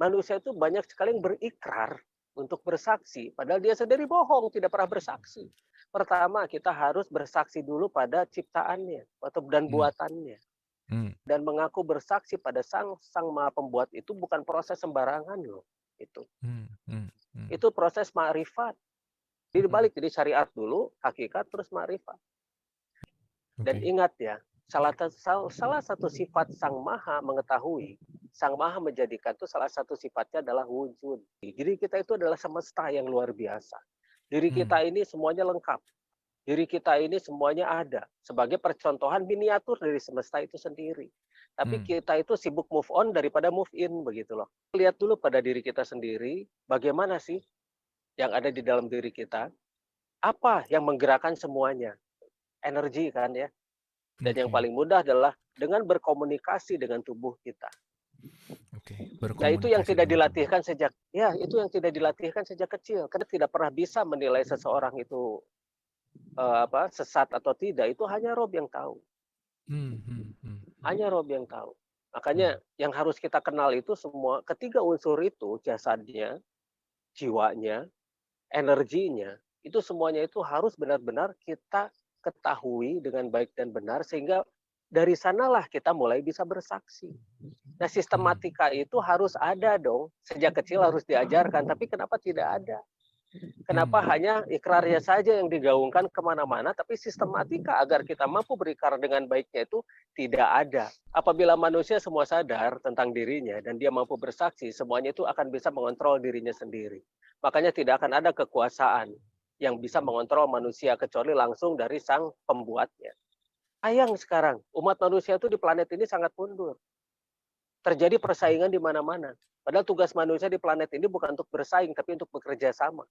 Manusia itu banyak sekali yang berikrar untuk bersaksi, padahal dia sendiri bohong, tidak pernah bersaksi. Pertama, kita harus bersaksi dulu pada ciptaannya atau dan Mmm, buatannya. mmm, Dan mengaku bersaksi pada Sang Sang Maha Pembuat itu bukan proses sembarangan loh, itu. mmm, mmm, mmm, Itu proses ma'rifat. Jadi mhm, dibalik, jadi syariat dulu, hakikat, terus ma'rifat. Dan oke, ingat ya, salah satu sifat Sang Maha mengetahui, Sang Maha menjadikan itu salah satu sifatnya adalah wujud. Jadi kita itu adalah semesta yang luar biasa. Diri mmm, kita ini semuanya lengkap. Diri kita ini semuanya ada sebagai percontohan miniatur dari semesta itu sendiri. Tapi mmm, kita itu sibuk move on daripada move in begitu loh. Lihat dulu pada diri kita sendiri, bagaimana sih yang ada di dalam diri kita? Apa yang menggerakkan semuanya? Energi kan ya. Dan yang oke, paling mudah adalah dengan berkomunikasi dengan tubuh kita. oke, Nah, itu yang berkomunikasi tidak dengan tubuh. dilatihkan itu yang tidak dilatihkan sejak kecil. Karena tidak pernah bisa menilai seseorang itu sesat atau tidak, itu hanya Rob yang tahu. Mmm, mhm, mhm, mhm, Hanya Rob yang tahu. mmm, Makanya yang harus kita kenal itu semua ketiga unsur itu, jasadnya, jiwanya, energinya, itu semuanya itu harus benar-benar kita ketahui dengan baik dan benar sehingga dari sanalah kita mulai bisa bersaksi. Nah, mmm, sistematika itu harus ada dong. Sejak kecil harus diajarkan, tapi kenapa tidak ada? Kenapa mmm, hanya ikrarnya saja yang digaungkan kemana-mana, tapi sistematika agar kita mampu berikrar dengan baiknya itu tidak ada. Apabila manusia semua sadar tentang dirinya dan dia mampu bersaksi, semuanya itu akan bisa mengontrol dirinya sendiri. Makanya tidak akan ada kekuasaan yang bisa mengontrol manusia kecuali langsung dari sang pembuatnya. Sayang sekarang, umat manusia itu di planet ini sangat mundur. Terjadi oke. persaingan di mana-mana. Padahal tugas manusia di planet ini bukan untuk bersaing, tapi untuk bekerja sama.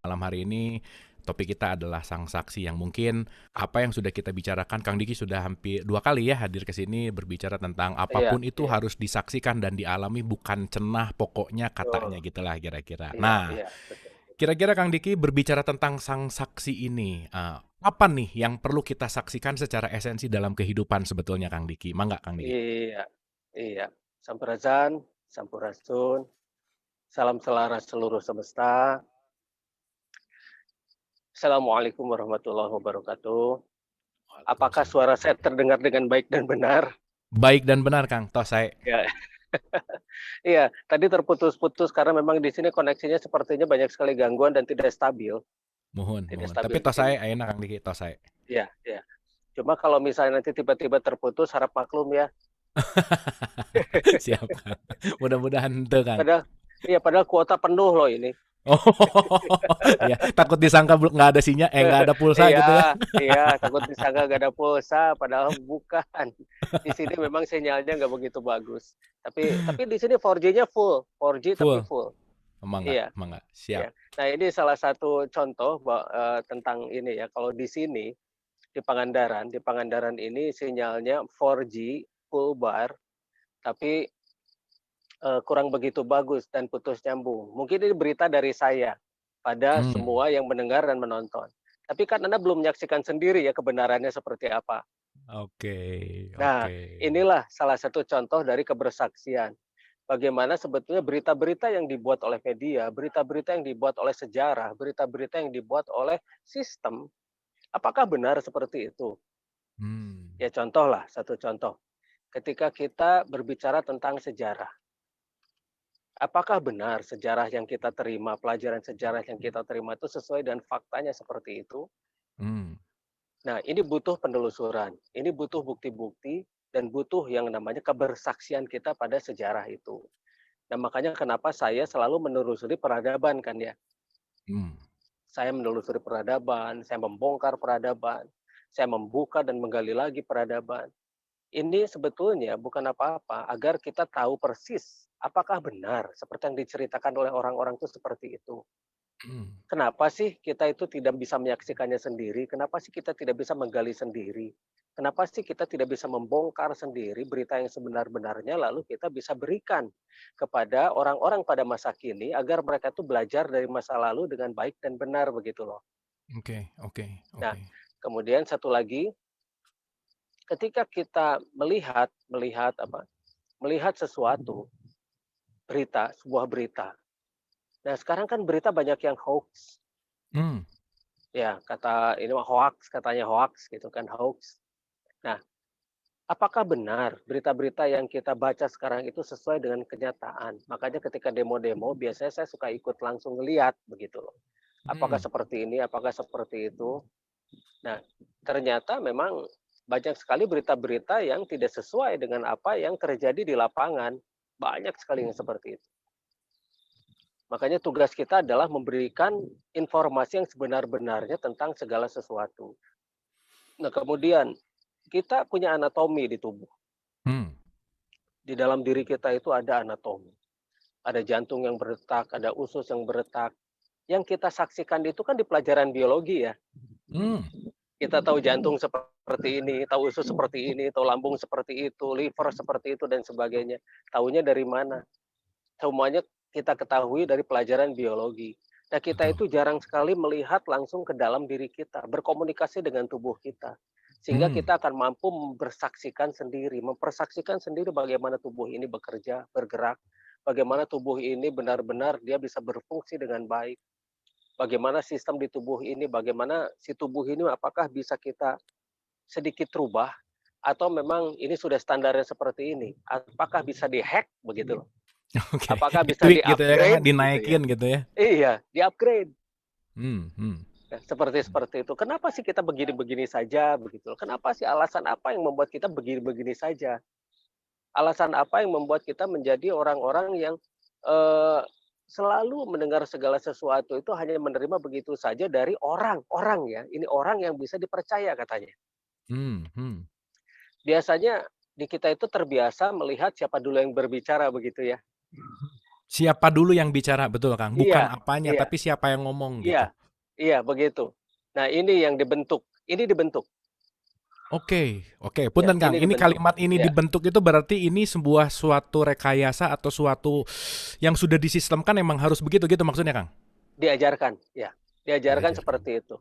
Malam hari ini topik kita adalah sang saksi yang mungkin apa yang sudah kita bicarakan Kang Diki sudah hampir 2 kali ya hadir ke sini berbicara tentang Iya, apapun itu iya. harus disaksikan dan dialami bukan cenah pokoknya katanya Betul. gitulah kira-kira. Iya, Nah, iya, betul, betul. kira-kira Kang Diki berbicara tentang sang saksi ini, apa nih yang perlu kita saksikan secara esensi dalam kehidupan sebetulnya Kang Diki? Mangga Kang Diki. Iya, iya. Sampurasun, sampurasun, salam selaras seluruh semesta. Assalamualaikum warahmatullahi wabarakatuh. Apakah Waalaikumsalam. suara saya terdengar dengan baik dan benar? Baik dan benar Kang, tos sae. Ya. Iya, tadi terputus-putus karena memang di sini koneksinya sepertinya banyak sekali gangguan dan Muhun tidak muhun. Tapi stabil di tos sini. sae ayeuna Kang Diki, tos sae. Iya, iya. Cuma kalau misalnya nanti tiba-tiba terputus, harap maklum ya. Siap Kang. Mudah-mudahan henteu Kang. Padahal, iya, padahal kuota penuh loh ini. Oh, iya, takut disangka nggak ada nggak ada pulsa Iya, gitu ya? iya, takut disangka gak ada pulsa, padahal bukan. Di sini memang sinyalnya nggak begitu bagus. Tapi di sini 4G-nya full, 4G tapi Full? full. Mangga Iya, mangga, iya. siap. Nah, ini salah satu contoh tentang ini ya, kalau di sini, di Pangandaran ini sinyalnya 4G full bar, tapi kurang begitu bagus dan putus nyambung. Mungkin ini berita dari saya pada Mmm, semua yang mendengar dan menonton. Tapi kan Anda belum menyaksikan sendiri ya kebenarannya seperti apa. oke Nah, oke. inilah salah satu contoh dari kebersaksian. Bagaimana sebetulnya berita-berita yang dibuat oleh media, berita-berita yang dibuat oleh sejarah, berita-berita yang dibuat oleh sistem, apakah benar seperti itu? Mmm, Ya contohlah, satu contoh. Ketika kita berbicara tentang sejarah, apakah benar sejarah yang kita terima, pelajaran sejarah yang kita terima itu sesuai dengan faktanya seperti itu? mmm, Nah, ini butuh penelusuran, ini butuh bukti-bukti, dan butuh yang namanya kebersaksian kita pada sejarah itu. Nah, makanya kenapa saya selalu menelusuri peradaban kan ya. mmm, Saya menelusuri peradaban, saya membongkar peradaban, saya membuka dan menggali lagi peradaban. Ini sebetulnya bukan apa-apa agar kita tahu persis apakah benar seperti yang diceritakan oleh orang-orang itu seperti itu. mhm, Kenapa sih kita itu tidak bisa menyaksikannya sendiri? Kenapa sih kita tidak bisa menggali sendiri? Kenapa sih kita tidak bisa membongkar sendiri berita yang sebenar-benarnya lalu kita bisa berikan kepada orang-orang pada masa kini agar mereka tuh belajar dari masa lalu dengan baik dan benar begitu loh. oke oke Nah, oke. Kemudian satu lagi, ketika kita melihat sesuatu, sebuah berita. Nah, sekarang kan berita banyak yang hoax. Hmm. Ya, kata ini hoax, katanya hoax gitu kan, hoax. Nah, apakah benar berita-berita yang kita baca sekarang itu sesuai dengan kenyataan? Makanya ketika demo-demo biasanya saya suka ikut langsung ngeliat begitu loh. Apakah Hmm. seperti ini, apakah seperti itu. Nah, ternyata memang banyak sekali berita-berita yang tidak sesuai dengan apa yang terjadi di lapangan. Banyak sekali yang seperti itu. Makanya tugas kita adalah memberikan informasi yang sebenar-benarnya tentang segala sesuatu. Nah, kemudian kita punya anatomi di tubuh. Hmm. Di dalam diri kita itu ada anatomi. Ada jantung yang berdetak, ada usus yang berdetak. Yang kita saksikan itu kan di pelajaran biologi ya. Hmm. Kita tahu jantung seperti ini, tahu usus seperti ini, tahu lambung seperti itu, liver seperti itu, dan sebagainya. Tahunya dari mana? Semuanya kita ketahui dari pelajaran biologi. Nah, kita Betul. itu jarang sekali melihat langsung ke dalam diri kita, berkomunikasi dengan tubuh kita. Sehingga Hmm. kita akan mampu mempersaksikan sendiri bagaimana tubuh ini bekerja, bergerak, bagaimana tubuh ini benar-benar dia bisa berfungsi dengan baik, bagaimana sistem di tubuh ini, bagaimana si tubuh ini apakah bisa kita sedikit rubah, atau memang ini sudah standarnya seperti ini, apakah bisa dihack begitu loh. Oke, Apakah bisa ditweak gitu ya Kang, di-upgrade gitu ya. dinaikin gitu ya. Iya, di-upgrade. Hmm. Nah, seperti itu. Kenapa sih kita begini-begini saja begitu? Kenapa sih alasan apa yang membuat kita begini-begini saja? Alasan apa yang membuat kita menjadi orang-orang yang eh, selalu mendengar segala sesuatu itu hanya menerima begitu saja dari orang ya. Ini orang yang bisa dipercaya katanya. Hmm. Biasanya di kita itu terbiasa melihat siapa dulu yang berbicara begitu ya. Siapa dulu yang bicara, betul Kang, bukan Iya, apanya iya, tapi siapa yang ngomong iya, gitu. iya begitu. Nah, ini yang dibentuk. Ini dibentuk. Oke, Ya, punten Kang, ini ini dibentuk. kalimat ini Ya, dibentuk itu berarti ini sebuah suatu rekayasa atau suatu yang sudah disistemkan emang harus begitu gitu maksudnya Kang? diajarkan. Ya, diajarkan Diajarkan. seperti itu.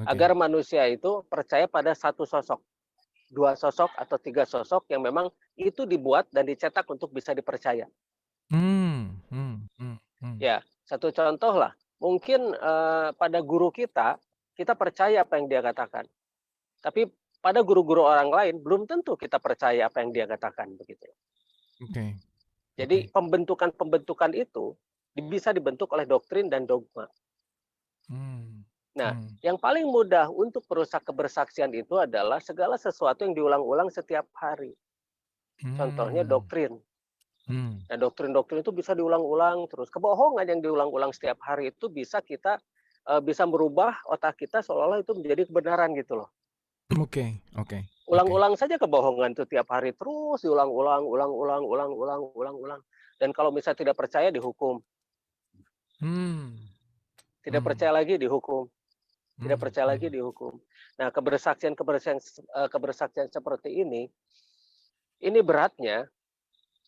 Oke. Agar manusia itu percaya pada satu sosok, dua sosok atau tiga sosok yang memang itu dibuat dan dicetak untuk bisa dipercaya. Hmm. Ya, satu contoh lah. Mungkin pada guru kita percaya apa yang dia katakan. Tapi pada guru-guru orang lain belum tentu kita percaya apa yang dia katakan begitu. Oke. Jadi pembentukan-pembentukan itu bisa dibentuk oleh doktrin dan dogma. Hmm. Nah, Hmm. yang paling mudah untuk merusak kebersaksian itu adalah segala sesuatu yang diulang-ulang setiap hari. Contohnya Hmm. doktrin. Hmm. Nah, doktrin-doktrin itu bisa diulang-ulang terus. Kebohongan yang diulang-ulang setiap hari itu bisa kita bisa merubah otak kita seolah-olah itu menjadi kebenaran gitu loh. Oke. Ulang-ulang saja kebohongan itu tiap hari terus diulang-ulang, ulang-ulang, ulang-ulang, ulang-ulang. Dan kalau misalnya tidak percaya dihukum, Hmm. tidak Hmm. percaya lagi dihukum, tidak Hmm. percaya lagi Hmm. dihukum. Nah, kebersaksian seperti ini beratnya.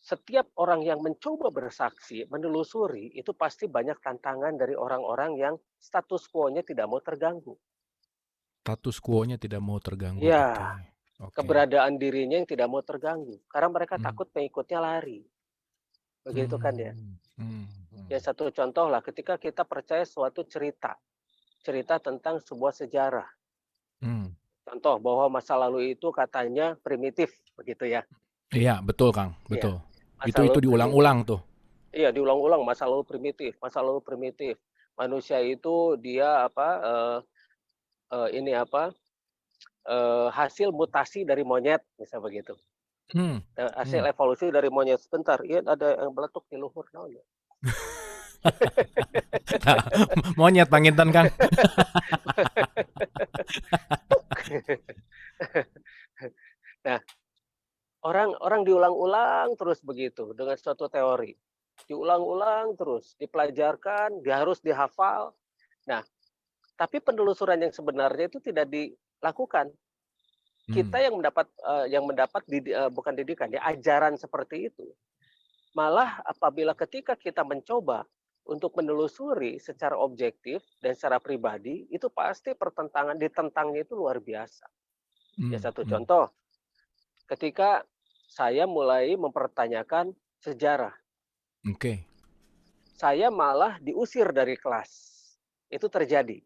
Setiap orang yang mencoba bersaksi, menelusuri, itu pasti banyak tantangan dari orang-orang yang status quo-nya tidak mau terganggu. Status quo-nya tidak mau terganggu. Oke. Ya, Oke. keberadaan dirinya yang tidak mau terganggu. Karena mereka Hmm. takut pengikutnya lari. Begitu kan ya. Hmm. Hmm. Ya, satu contoh lah, ketika kita percaya suatu cerita. Cerita tentang sebuah sejarah. Hmm. Contoh bahwa masa lalu itu katanya primitif. Begitu ya. Iya, betul Kang, Iya, betul. masa Itu lalu primitif. diulang-ulang tuh. Iya, diulang-ulang masa lalu primitif, masa lalu primitif. Manusia itu dia ini hasil mutasi dari monyet, misal begitu. Hmm. Hasil Hmm. evolusi dari monyet. Sebentar, iya ada yang meletuk di luhur naon ya? Monyet panginten Kang. Nah, orang diulang-ulang terus begitu dengan suatu teori. Diulang-ulang terus, dipelajarkan, dia harus dihafal. Nah, tapi penelusuran yang sebenarnya itu tidak dilakukan. Kita Hmm. yang mendapat bukan didikan ya, ajaran seperti itu. Malah apabila ketika kita mencoba untuk menelusuri secara objektif dan secara pribadi itu pasti ditentangnya itu luar biasa. Ya, satu contoh, ketika saya mulai mempertanyakan sejarah, Oke. saya malah diusir dari kelas. Itu terjadi.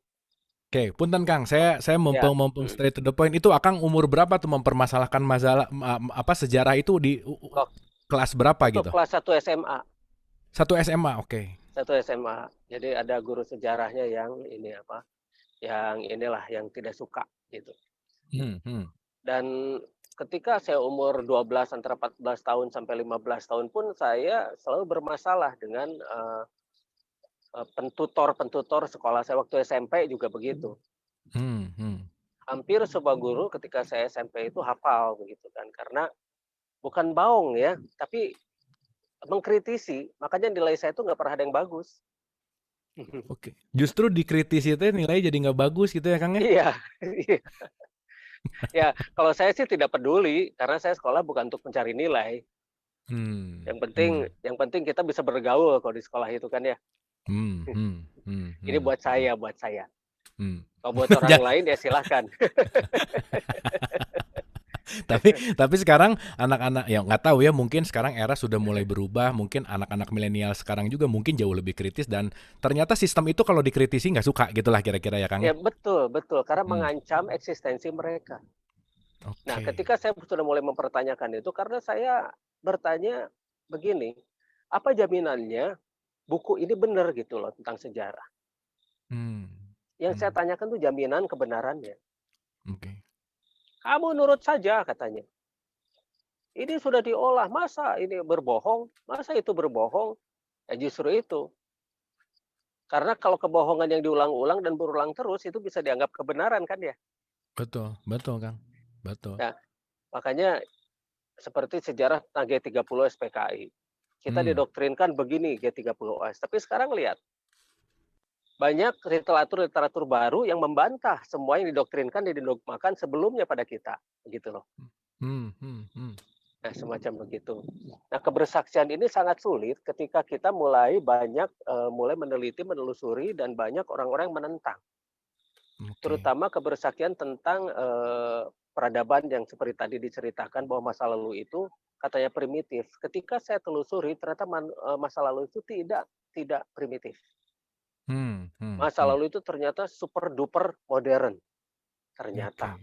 Oke, punten Kang, saya Ya, mumpung straight to the point. Itu Akang umur berapa tuh mempermasalahkan masalah apa sejarah itu di kelas berapa waktu gitu? kelas 1 SMA. 1 SMA, oke. 1 SMA. Jadi ada guru sejarahnya yang yang tidak suka gitu. Dan ketika saya umur 12 antara 14 tahun sampai 15 tahun pun saya selalu bermasalah dengan pentutor sekolah saya waktu SMP juga begitu. Hampir semua guru ketika saya SMP itu hafal begitu kan, karena bukan baong ya, tapi mengkritisi, makanya nilai saya itu nggak pernah ada yang bagus. Oke, justru dikritisi itu nilai jadi nggak bagus gitu ya Kang ya? Iya, iya. Ya, kalau saya sih tidak peduli karena saya sekolah bukan untuk mencari nilai. Yang penting kita bisa bergaul kalau di sekolah itu kan ya. Ini buat saya. Kalau buat orang lain ya silahkan. Tapi sekarang anak-anak ya nggak tahu ya, mungkin sekarang era sudah mulai berubah, mungkin anak-anak milenial sekarang juga mungkin jauh lebih kritis dan ternyata sistem itu kalau dikritisi nggak suka gitulah kira-kira ya Kang. Ya betul karena mengancam eksistensi mereka. Nah, ketika saya sudah mulai mempertanyakan itu karena saya bertanya begini, apa jaminannya buku ini benar gitu loh tentang sejarah? Yang saya tanyakan tuh jaminan kebenarannya. Kamu nurut saja katanya. Ini sudah diolah, masa ini berbohong? Masa itu berbohong? Ya justru itu. Karena kalau kebohongan yang diulang-ulang dan berulang terus itu bisa dianggap kebenaran kan ya? Betul Kang. Betul. Nah, makanya seperti sejarah tentang G30 SPKI. Kita didoktrinkan begini G30S. Tapi sekarang lihat, banyak literatur baru yang membantah semua yang didoktrinkan dan didogmakan sebelumnya pada kita, begitu loh. Nah, semacam begitu. Nah, kebersaksian ini sangat sulit ketika kita mulai meneliti, menelusuri dan banyak orang-orang yang menentang. Terutama kebersaksian tentang peradaban yang seperti tadi diceritakan bahwa masa lalu itu katanya primitif. Ketika saya telusuri ternyata masa lalu itu tidak primitif. Masa lalu itu ternyata super duper modern. Ternyata.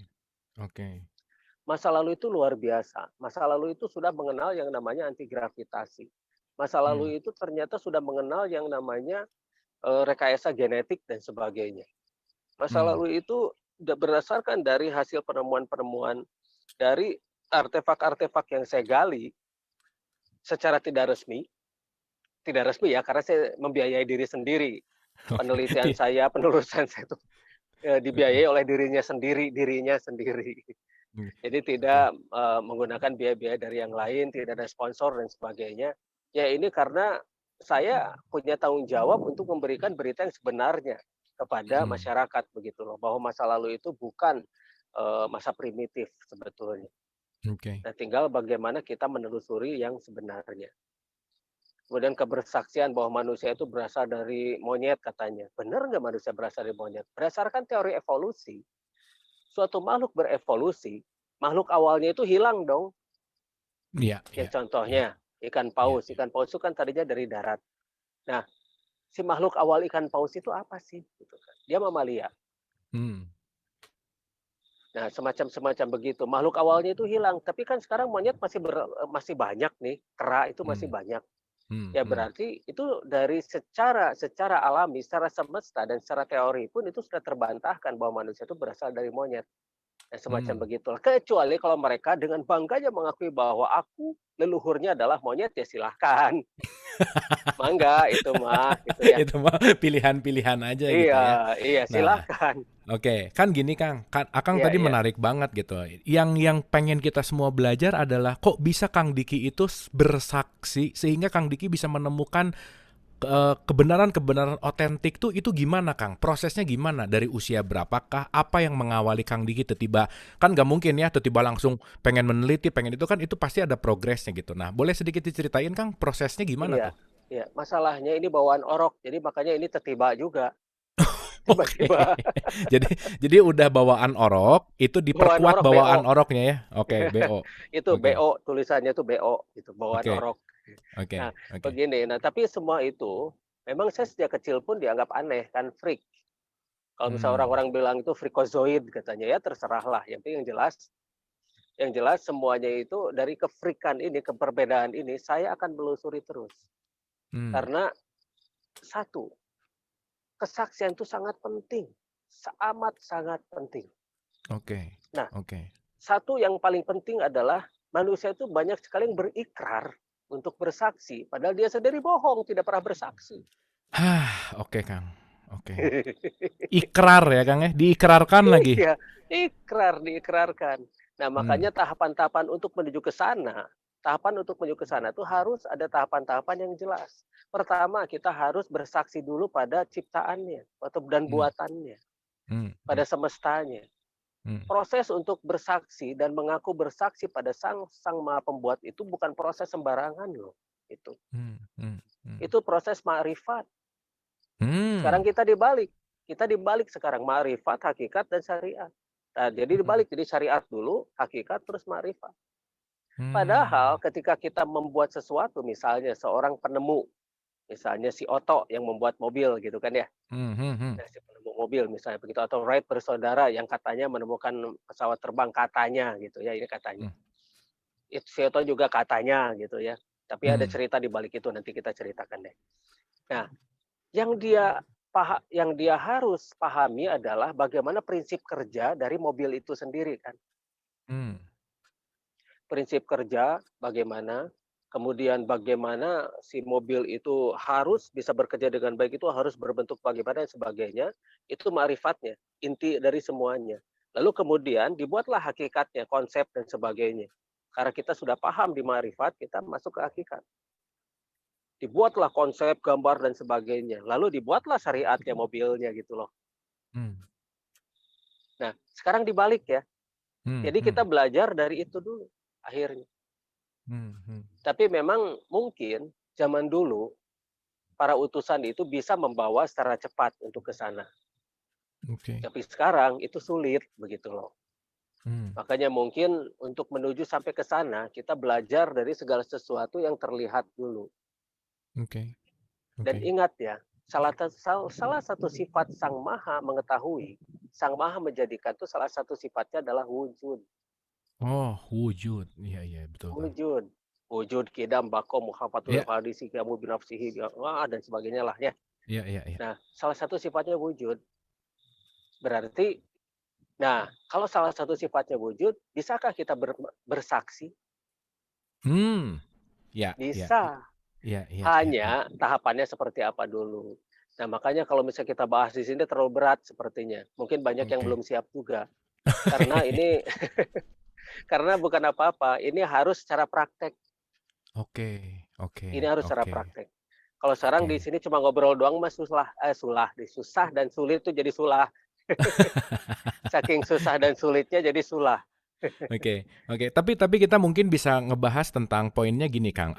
Masa lalu itu luar biasa. Masa lalu itu sudah mengenal yang namanya antigravitasi. Masa lalu itu ternyata sudah mengenal yang namanya rekayasa genetik dan sebagainya. Masa lalu itu berdasarkan dari hasil penemuan-penemuan dari artefak-artefak yang saya gali secara tidak resmi ya, karena saya membiayai diri sendiri. Penelitian saya, penelusuran saya itu dibiayai oleh dirinya sendiri. Jadi tidak menggunakan biaya-biaya dari yang lain, tidak ada sponsor dan sebagainya. Ya ini karena saya punya tanggung jawab untuk memberikan berita yang sebenarnya kepada masyarakat begitu loh, bahwa masa lalu itu bukan masa primitif sebetulnya. Nah, tinggal bagaimana kita menelusuri yang sebenarnya. Kemudian kebersaksian bahwa manusia itu berasal dari monyet katanya. Benar nggak manusia berasal dari monyet? Berdasarkan teori evolusi, suatu makhluk berevolusi, makhluk awalnya itu hilang dong. Contohnya ikan paus. Ikan paus itu kan tadinya dari darat. Nah, si makhluk awal ikan paus itu apa sih? Dia mamalia. Nah, semacam begitu. Makhluk awalnya itu hilang, tapi kan sekarang monyet masih banyak nih, kera itu masih banyak. Ya berarti itu dari secara alami, secara semesta dan secara teori pun itu sudah terbantahkan bahwa manusia itu berasal dari monyet. Ya, semacam begitulah. Kecuali kalau mereka dengan bangganya mengakui bahwa aku leluhurnya adalah monyet, ya silahkan. Mangga itu mah gitu ya. Itu mah pilihan-pilihan aja gitu ya. Iya, silahkan. Oke, kan gini Kang, Akang tadi menarik banget gitu. Yang pengen kita semua belajar adalah kok bisa Kang Diki itu bersaksi sehingga Kang Diki bisa menemukan kebenaran otentik tuh itu gimana Kang? Prosesnya gimana? Dari usia berapakah? Apa yang mengawali Kang Diki tiba-tiba? Kan nggak mungkin ya tiba-tiba langsung pengen meneliti, pengen itu kan itu pasti ada progresnya gitu. Nah, boleh sedikit diceritain Kang prosesnya gimana tuh? Ya, masalahnya ini bawaan orok, jadi makanya ini tertiba juga. Oke. Tiba-tiba Jadi jadi udah bawaan orok, itu bawaan diperkuat orok BO. bawaan oroknya ya? Oke, BO. Itu Oke. BO, tulisannya itu BO, gitu, bawaan Oke. orok. Nah, Oke. Oke. begini, nah tapi semua itu memang saya sejak kecil pun dianggap aneh kan, freak. Kalau misalnya Hmm. orang-orang bilang itu freakazoid katanya, ya terserahlah. Yang jelas semuanya itu dari kefrikan ini, keperbedaan ini, saya akan melusuri terus. Hmm. Karena satu, kesaksian itu sangat penting, amat sangat penting. Oke. Nah, Oke. satu yang paling penting adalah manusia itu banyak sekali yang berikrar untuk bersaksi, padahal dia sendiri bohong, tidak pernah bersaksi. Hah, oke Kang. Oke. Ikrar ya Kang ya, diikrarkan lagi. Iya, diikrarkan. Nah, Hmm. makanya tahapan-tahapan untuk menuju ke sana, itu harus ada tahapan-tahapan yang jelas. Pertama, kita harus bersaksi dulu pada ciptaannya dan Hmm. buatannya, Hmm. pada Hmm. semestanya. Hmm. Proses untuk bersaksi dan mengaku bersaksi pada Sang Maha Pembuat itu bukan proses sembarangan loh. Itu. Hmm. Hmm. Hmm. Itu proses ma'rifat. Sekarang Hmm. kita dibalik. Kita dibalik sekarang ma'rifat, hakikat dan syariat. Nah, jadi Hmm. dibalik, jadi syariat dulu, hakikat terus ma'rifat. Hmm. Padahal ketika kita membuat sesuatu, misalnya seorang penemu, misalnya si Otto yang membuat mobil gitu kan ya. Hmm. Hmm. Hmm. Nah, si penemu mobil misalnya begitu, atau Wright bersaudara yang katanya menemukan pesawat terbang katanya gitu ya, ini katanya. Hmm. Itu si Otto juga katanya gitu ya. Tapi ada Hmm. cerita di balik itu, nanti kita ceritakan deh. Nah, yang dia harus pahami adalah bagaimana prinsip kerja dari mobil itu sendiri kan. Hmm. Prinsip kerja bagaimana, kemudian bagaimana si mobil itu harus bisa bekerja dengan baik, itu harus berbentuk bagaimana dan sebagainya, itu ma'rifatnya, inti dari semuanya. Lalu kemudian dibuatlah hakikatnya, konsep dan sebagainya. Karena kita sudah paham di ma'rifat, kita masuk ke hakikat. Dibuatlah konsep, gambar dan sebagainya. Lalu dibuatlah syariatnya, mobilnya gitu loh. Hmm. Nah, sekarang dibalik ya. Hmm. Jadi Hmm. kita belajar dari itu dulu akhirnya. Hmm. Hmm. Tapi memang mungkin zaman dulu para utusan itu bisa membawa secara cepat untuk ke sana. Oke. Tapi sekarang itu sulit begitu loh. Hmm. Makanya mungkin untuk menuju sampai ke sana kita belajar dari segala sesuatu yang terlihat dulu. Oke. Dan Oke. ingat ya, salah satu sifat Sang Maha mengetahui, Sang Maha menjadikan itu salah satu sifatnya adalah wujud. Oh, wujud. Iya, iya, betul, Kang. Wujud. Wujud, kidam, bako, muhafatul Iya, hadisi, kamu binafsihi, dan sebagainya lah ya. iya, iya, iya. Nah, salah satu sifatnya wujud. Berarti, nah, kalau salah satu sifatnya wujud, bisakah kita bersaksi? Hmm. Iya, iya, Bisa. iya, iya, iya, iya. Hanya tahapannya seperti apa dulu. Nah, makanya kalau misalnya kita bahas di sini terlalu berat sepertinya. Mungkin banyak yang Oke. belum siap juga. Karena ini, karena bukan apa-apa, ini harus secara praktek. Oke, oke, Ini harus secara oke, praktek. Kalau sekarang oke. di sini cuma ngobrol doang mas susah dan sulit tuh jadi sulah. Saking susah dan sulitnya jadi sulah. Oke, oke. Tapi kita mungkin bisa ngebahas tentang poinnya gini, Kang.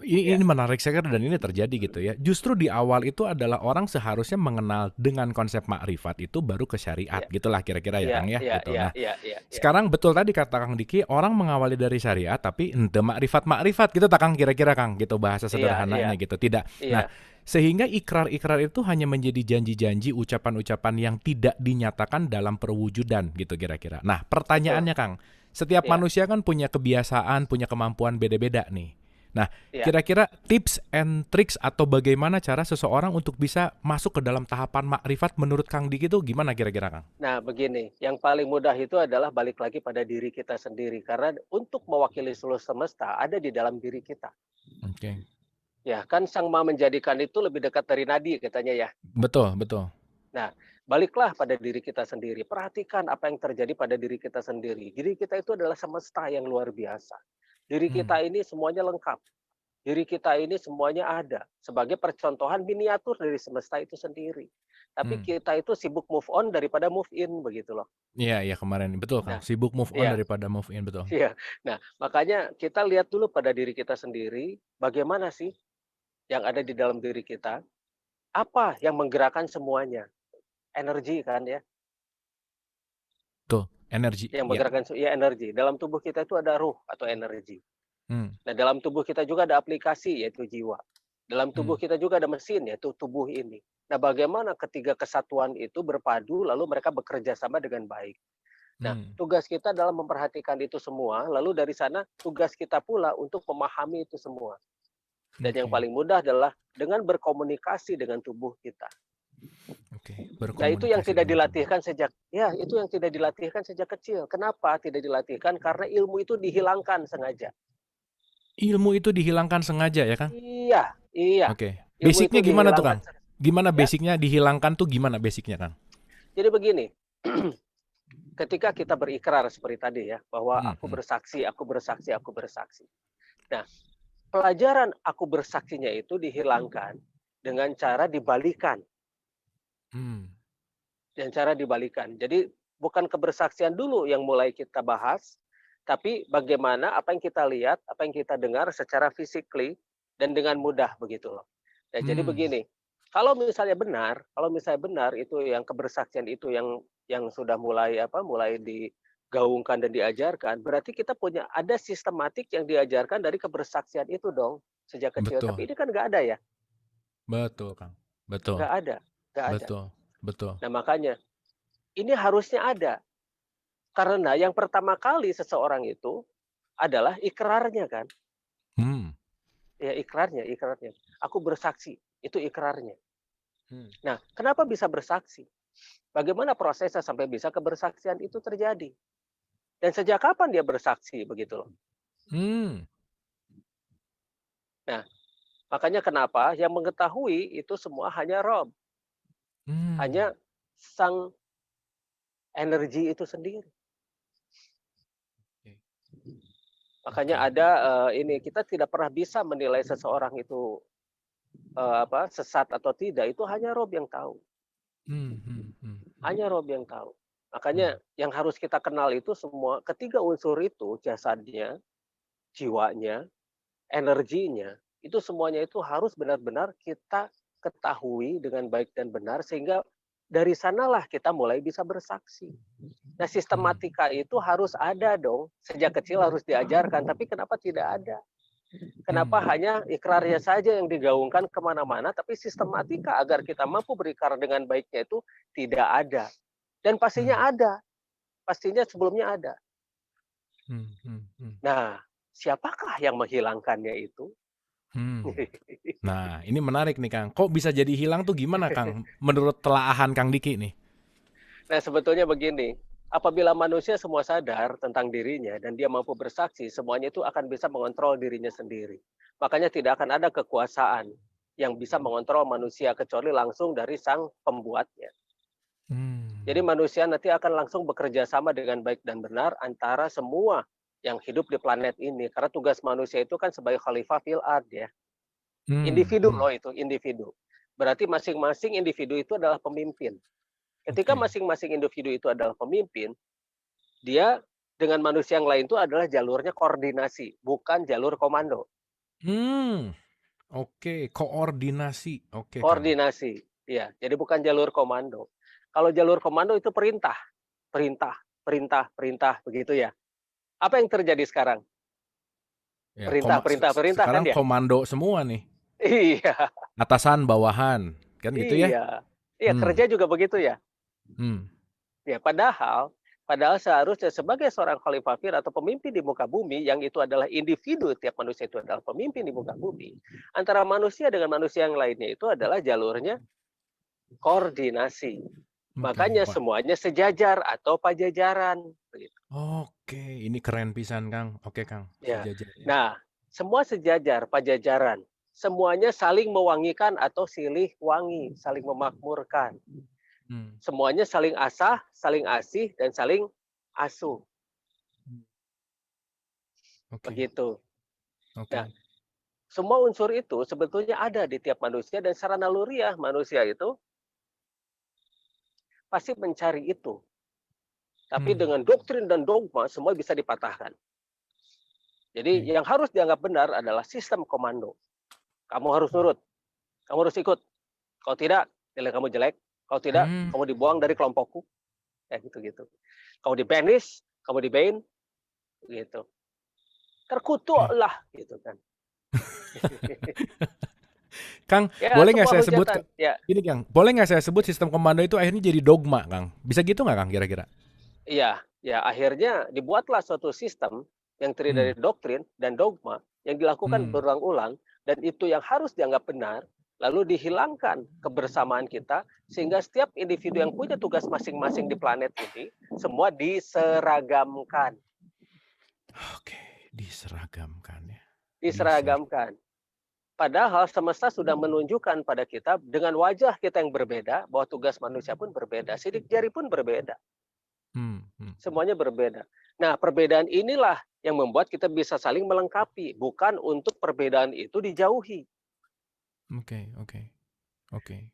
Ini Ya, menarik sekali dan ini terjadi gitu ya. Justru di awal itu adalah orang seharusnya mengenal dengan konsep makrifat itu baru ke syariat, ya, gitulah kira-kira ya, ya, Kang ya, ya, gitu. ya, Nah, ya, ya, ya. sekarang betul tadi kata Kang Diki, orang mengawali dari syariat tapi ente makrifat gitu tak Kang kira-kira Kang gitu bahasa Iya, iya, sederhananya gitu. Tidak. iya, Nah, sehingga ikrar-ikrar itu hanya menjadi janji-janji, ucapan-ucapan yang tidak dinyatakan dalam perwujudan gitu kira-kira. Nah, betul. pertanyaannya Kang, setiap Iya, manusia kan punya kebiasaan, punya kemampuan beda-beda nih. Nah, iya. kira-kira tips and tricks atau bagaimana cara seseorang untuk bisa masuk ke dalam tahapan makrifat menurut Kang Diki itu gimana kira-kira Kang? Nah, begini, yang paling mudah itu adalah balik lagi pada diri kita sendiri. Karena untuk mewakili seluruh semesta ada di dalam diri kita. Oke. Ya, kan Sang Maha menjadikan itu lebih dekat dari nadi katanya ya. Betul, betul. Nah, baliklah pada diri kita sendiri. Perhatikan apa yang terjadi pada diri kita sendiri. Diri kita itu adalah semesta yang luar biasa. Diri Hmm. kita ini semuanya lengkap. Diri kita ini semuanya ada sebagai percontohan miniatur dari semesta itu sendiri. Tapi Hmm. kita itu sibuk move on daripada move in begitu loh. Iya, iya kemarin betul Kang, Nah, sibuk move on iya, daripada move in betul. iya. Nah, makanya kita lihat dulu pada diri kita sendiri, bagaimana sih yang ada di dalam diri kita, apa yang menggerakkan semuanya? Energi kan ya, Tuh, energi. yang Ya. menggerakkan ya energi. Dalam tubuh kita itu ada ruh atau energi. Hmm. Nah, dalam tubuh kita juga ada aplikasi yaitu jiwa. Dalam tubuh Hmm. kita juga ada mesin yaitu tubuh ini. Nah, bagaimana ketiga kesatuan itu berpadu lalu mereka bekerja sama dengan baik. Nah, Hmm. tugas kita adalah memperhatikan itu semua, lalu dari sana tugas kita pula untuk memahami itu semua. Dan yang Oke. paling mudah adalah dengan berkomunikasi dengan tubuh kita. Oke. Nah, itu yang Berkomunikasi tidak dengan tubuh. dilatihkan itu yang tidak dilatihkan sejak kecil. Kenapa tidak dilatihkan? Karena ilmu itu dihilangkan sengaja. Ilmu itu dihilangkan sengaja ya, Kang? Iya, iya. Oke. Ilmu itu Basicnya gimana tuh, dihilangkan Kang? Gimana ya. basicnya dihilangkan tuh gimana basicnya, Kang? Jadi begini, ketika kita berikrar seperti tadi ya, bahwa aku Hmm. bersaksi, aku bersaksi, aku bersaksi. Nah, pelajaran aku bersaksinya itu dihilangkan dengan cara dibalikan. Hmm. Dan cara dibalikan. Jadi bukan kebersaksian dulu yang mulai kita bahas, tapi bagaimana apa yang kita lihat, apa yang kita dengar secara physically dan dengan mudah begitu loh. Nah, jadi Hmm. begini, kalau misalnya benar itu yang kebersaksian itu yang sudah mulai digaungkan dan diajarkan, berarti kita punya ada sistematik yang diajarkan dari kebersaksian itu dong sejak kecil. Betul. Tapi ini kan nggak ada ya, Betul, Kang. Betul. nggak ada, nggak ada. Betul. Betul. Nah makanya ini harusnya ada. Karena yang pertama kali seseorang itu adalah ikrarnya kan. Hmm. Ya ikrarnya. Aku bersaksi, itu ikrarnya. Hmm. Nah, kenapa bisa bersaksi? Bagaimana prosesnya sampai bisa kebersaksian itu terjadi? Dan sejak kapan dia bersaksi begitu loh. Hmm. Nah, makanya kenapa yang mengetahui itu semua hanya Rob. Hmm. Hanya sang energi itu sendiri. Makanya Oke. ada kita tidak pernah bisa menilai seseorang itu sesat atau tidak, itu hanya Rob yang tahu. Hanya Rob yang tahu. Makanya yang harus kita kenal itu semua ketiga unsur itu, jasadnya, jiwanya, energinya, itu semuanya itu harus benar-benar kita ketahui dengan baik dan benar sehingga dari sanalah kita mulai bisa bersaksi. Nah, sistematika itu harus ada dong. Sejak kecil harus diajarkan, tapi kenapa tidak ada? Kenapa hanya ikrarnya saja yang digaungkan kemana-mana, tapi sistematika agar kita mampu berikrar dengan baiknya itu tidak ada. Dan pastinya ada. Pastinya sebelumnya ada. Nah, siapakah yang menghilangkannya itu? Nah, ini menarik nih, Kang. Kok bisa jadi hilang tuh gimana, Kang? Menurut telaahan Kang Diki nih. Nah, sebetulnya begini. Apabila manusia semua sadar tentang dirinya dan dia mampu bersaksi, semuanya itu akan bisa mengontrol dirinya sendiri. Makanya tidak akan ada kekuasaan yang bisa mengontrol manusia kecuali langsung dari sang pembuatnya. Jadi manusia nanti akan langsung bekerja sama dengan baik dan benar antara semua yang hidup di planet ini. Karena tugas manusia itu kan sebagai khalifah fil ard ya. Individu loh itu, individu. Berarti masing-masing individu itu adalah pemimpin. Ketika masing-masing individu itu adalah pemimpin, dia dengan manusia yang lain itu adalah jalurnya koordinasi, bukan jalur komando. Oke, koordinasi. Oke, Kang. Koordinasi, ya. Jadi bukan jalur komando. Kalau jalur komando itu perintah, perintah, perintah, perintah, begitu ya. Apa yang terjadi sekarang? Ya, Perintah, perintah, perintah kan sekarang ya? komando semua nih. Iya, Atasan, bawahan. Kan gitu ya? iya. Iya, Hmm. kerja juga begitu ya. Ya, padahal seharusnya sebagai seorang khalifah fir atau pemimpin di muka bumi yang itu adalah individu, tiap manusia itu adalah pemimpin di muka bumi. Antara manusia dengan manusia yang lainnya itu adalah jalurnya koordinasi. Makanya semuanya sejajar atau pajajaran. Oke, ini keren pisan, Kang. Oke, Kang. Ya. Sejajar ya. Nah, semua sejajar, pajajaran. Semuanya saling mewangikan atau silih wangi, saling memakmurkan. Semuanya saling asah, saling asih, dan saling asuh. Begitu. Nah, semua unsur itu sebetulnya ada di tiap manusia dan secara naluriah manusia itu pasti mencari itu. Tapi dengan doktrin dan dogma semua bisa dipatahkan. Jadi yang harus dianggap benar adalah sistem komando. Kamu harus nurut, kamu harus ikut. Kalau tidak, nilai kamu jelek. Kalau tidak, Hmm. kamu dibuang dari kelompokku. Kayak gitu-gitu. Kamu di-banish, kamu di-ban, gitu. Terkutuk Oke. lah, gitu kan. Kang, Ya, boleh nggak semua saya sebut hujatan. Ya, ini Kang, boleh nggak saya sebut sistem komando itu akhirnya jadi dogma, Kang? Bisa gitu nggak, Kang, kira-kira? iya, ya akhirnya dibuatlah suatu sistem yang terdiri Hmm. dari doktrin dan dogma yang dilakukan Hmm. berulang-ulang dan itu yang harus dianggap benar, lalu dihilangkan kebersamaan kita sehingga setiap individu yang punya tugas masing-masing di planet ini semua diseragamkan. Oke, diseragamkan ya. Diseragamkan. Padahal semesta sudah menunjukkan pada kita dengan wajah kita yang berbeda bahwa tugas manusia pun berbeda, sidik jari pun berbeda. Semuanya berbeda. Nah, perbedaan inilah yang membuat kita bisa saling melengkapi, bukan untuk perbedaan itu dijauhi. Oke.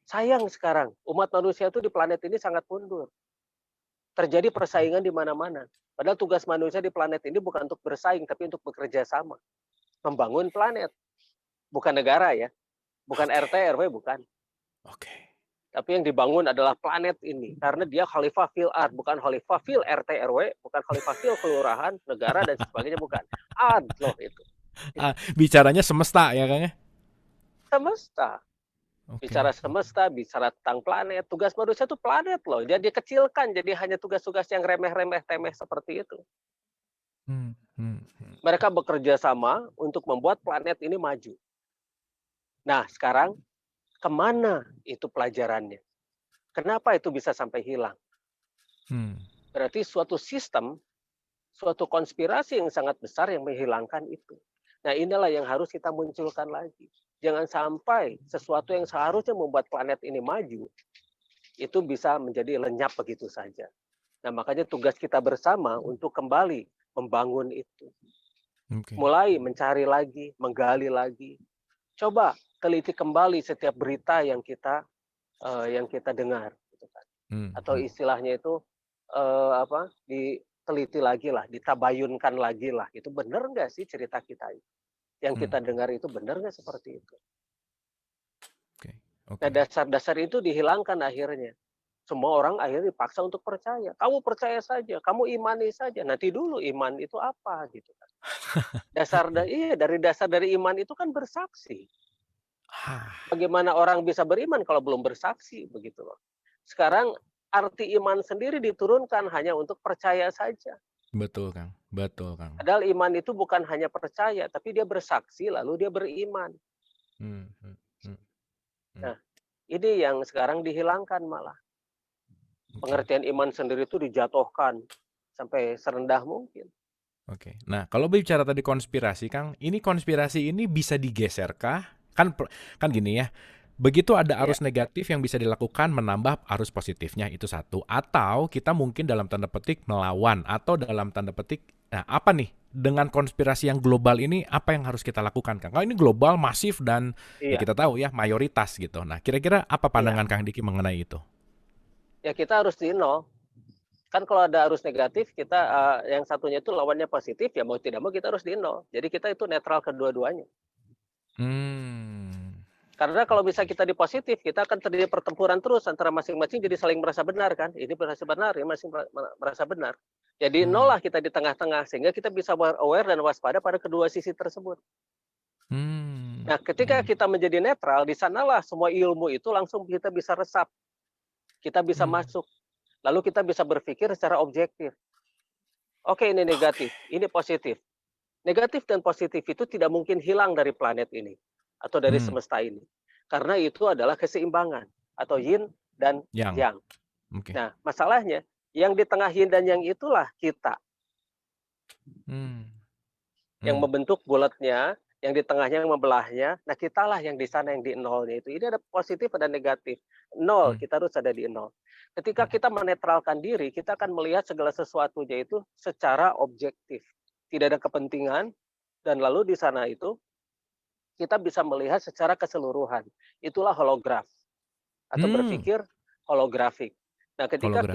Sayang sekarang, umat manusia itu di planet ini sangat mundur. Terjadi persaingan di mana-mana. Padahal tugas manusia di planet ini bukan untuk bersaing, tapi untuk bekerja sama. Membangun planet. Bukan negara ya. Bukan RT, RW, bukan. Oke. Tapi yang dibangun adalah planet ini. Karena dia khalifah fil ard, bukan khalifah fil RT, RW, bukan khalifah fil kelurahan, negara, dan sebagainya, bukan. Ard loh itu. Bicaranya semesta ya, Kang ya? Semesta. Bicara semesta, bicara tentang planet. Tugas manusia itu planet loh. Jadi dikecilkan, jadi hanya tugas-tugas yang remeh-remeh temeh seperti itu. Mereka bekerja sama untuk membuat planet ini maju. Nah, sekarang kemana itu pelajarannya? Kenapa itu bisa sampai hilang? Berarti suatu sistem, suatu konspirasi yang sangat besar yang menghilangkan itu. Nah, inilah yang harus kita munculkan lagi. Jangan sampai sesuatu yang seharusnya membuat planet ini maju, itu bisa menjadi lenyap begitu saja. Nah, makanya tugas kita bersama untuk kembali membangun itu. Mulai mencari lagi, menggali lagi. Coba teliti kembali setiap berita yang kita dengar, gitu kan. Atau istilahnya itu diteliti lagi lah, ditabayunkan lagi lah. Itu benar nggak sih cerita kita itu? Yang kita dengar itu benar nggak seperti itu? Nah, dasar-dasar itu dihilangkan akhirnya. Semua orang akhirnya dipaksa untuk percaya. Kamu percaya saja, kamu imani saja. Nanti dulu iman itu apa gitu kan. Dari iman itu kan bersaksi. Bagaimana orang bisa beriman kalau belum bersaksi begitu loh. Sekarang arti iman sendiri diturunkan hanya untuk percaya saja. Betul, Kang. Padahal iman itu bukan hanya percaya, tapi dia bersaksi lalu dia beriman. Nah, ini yang sekarang dihilangkan malah. Pengertian iman sendiri itu dijatuhkan sampai serendah mungkin. Oke. Nah, kalau bicara tadi konspirasi, Kang, ini konspirasi ini bisa digeserkah? Kan gini ya. Begitu ada arus negatif yang bisa dilakukan menambah arus positifnya, itu satu. Atau kita mungkin dalam tanda petik melawan, atau dalam tanda petik, nah apa nih dengan konspirasi yang global ini, apa yang harus kita lakukan, Kang? Kalau ini global, masif, dan ya kita tahu ya mayoritas gitu. Nah, kira-kira apa pandangan Kang Diki mengenai itu? Ya kita harus di nol. Kan kalau ada arus negatif, kita yang satunya itu lawannya positif, ya mau tidak mau kita harus di nol. Jadi kita itu netral kedua-duanya. Karena kalau bisa kita di positif, kita akan terjadi pertempuran terus antara masing-masing jadi saling merasa benar kan. Ini merasa benar, ya masing merasa benar. Jadi nol lah kita di tengah-tengah sehingga kita bisa aware dan waspada pada kedua sisi tersebut. Nah, ketika kita menjadi netral, di sanalah semua ilmu itu langsung kita bisa resap. Kita bisa masuk. Lalu kita bisa berpikir secara objektif. Oke, ini negatif, ini positif. Negatif dan positif itu tidak mungkin hilang dari planet ini atau dari semesta ini. Karena itu adalah keseimbangan atau yin dan yang. Nah, masalahnya yang di tengah yin dan yang itulah kita. Yang membentuk bulatnya, yang di tengahnya yang membelahnya. Nah, kitalah yang di sana yang di nolnya itu. Ini ada positif ada negatif. Nol, kita harus ada di nol. Ketika kita menetralkan diri, kita akan melihat segala sesuatunya itu secara objektif. Tidak ada kepentingan, dan lalu di sana itu kita bisa melihat secara keseluruhan. Itulah holograf. Atau berpikir holografik. Nah, ketika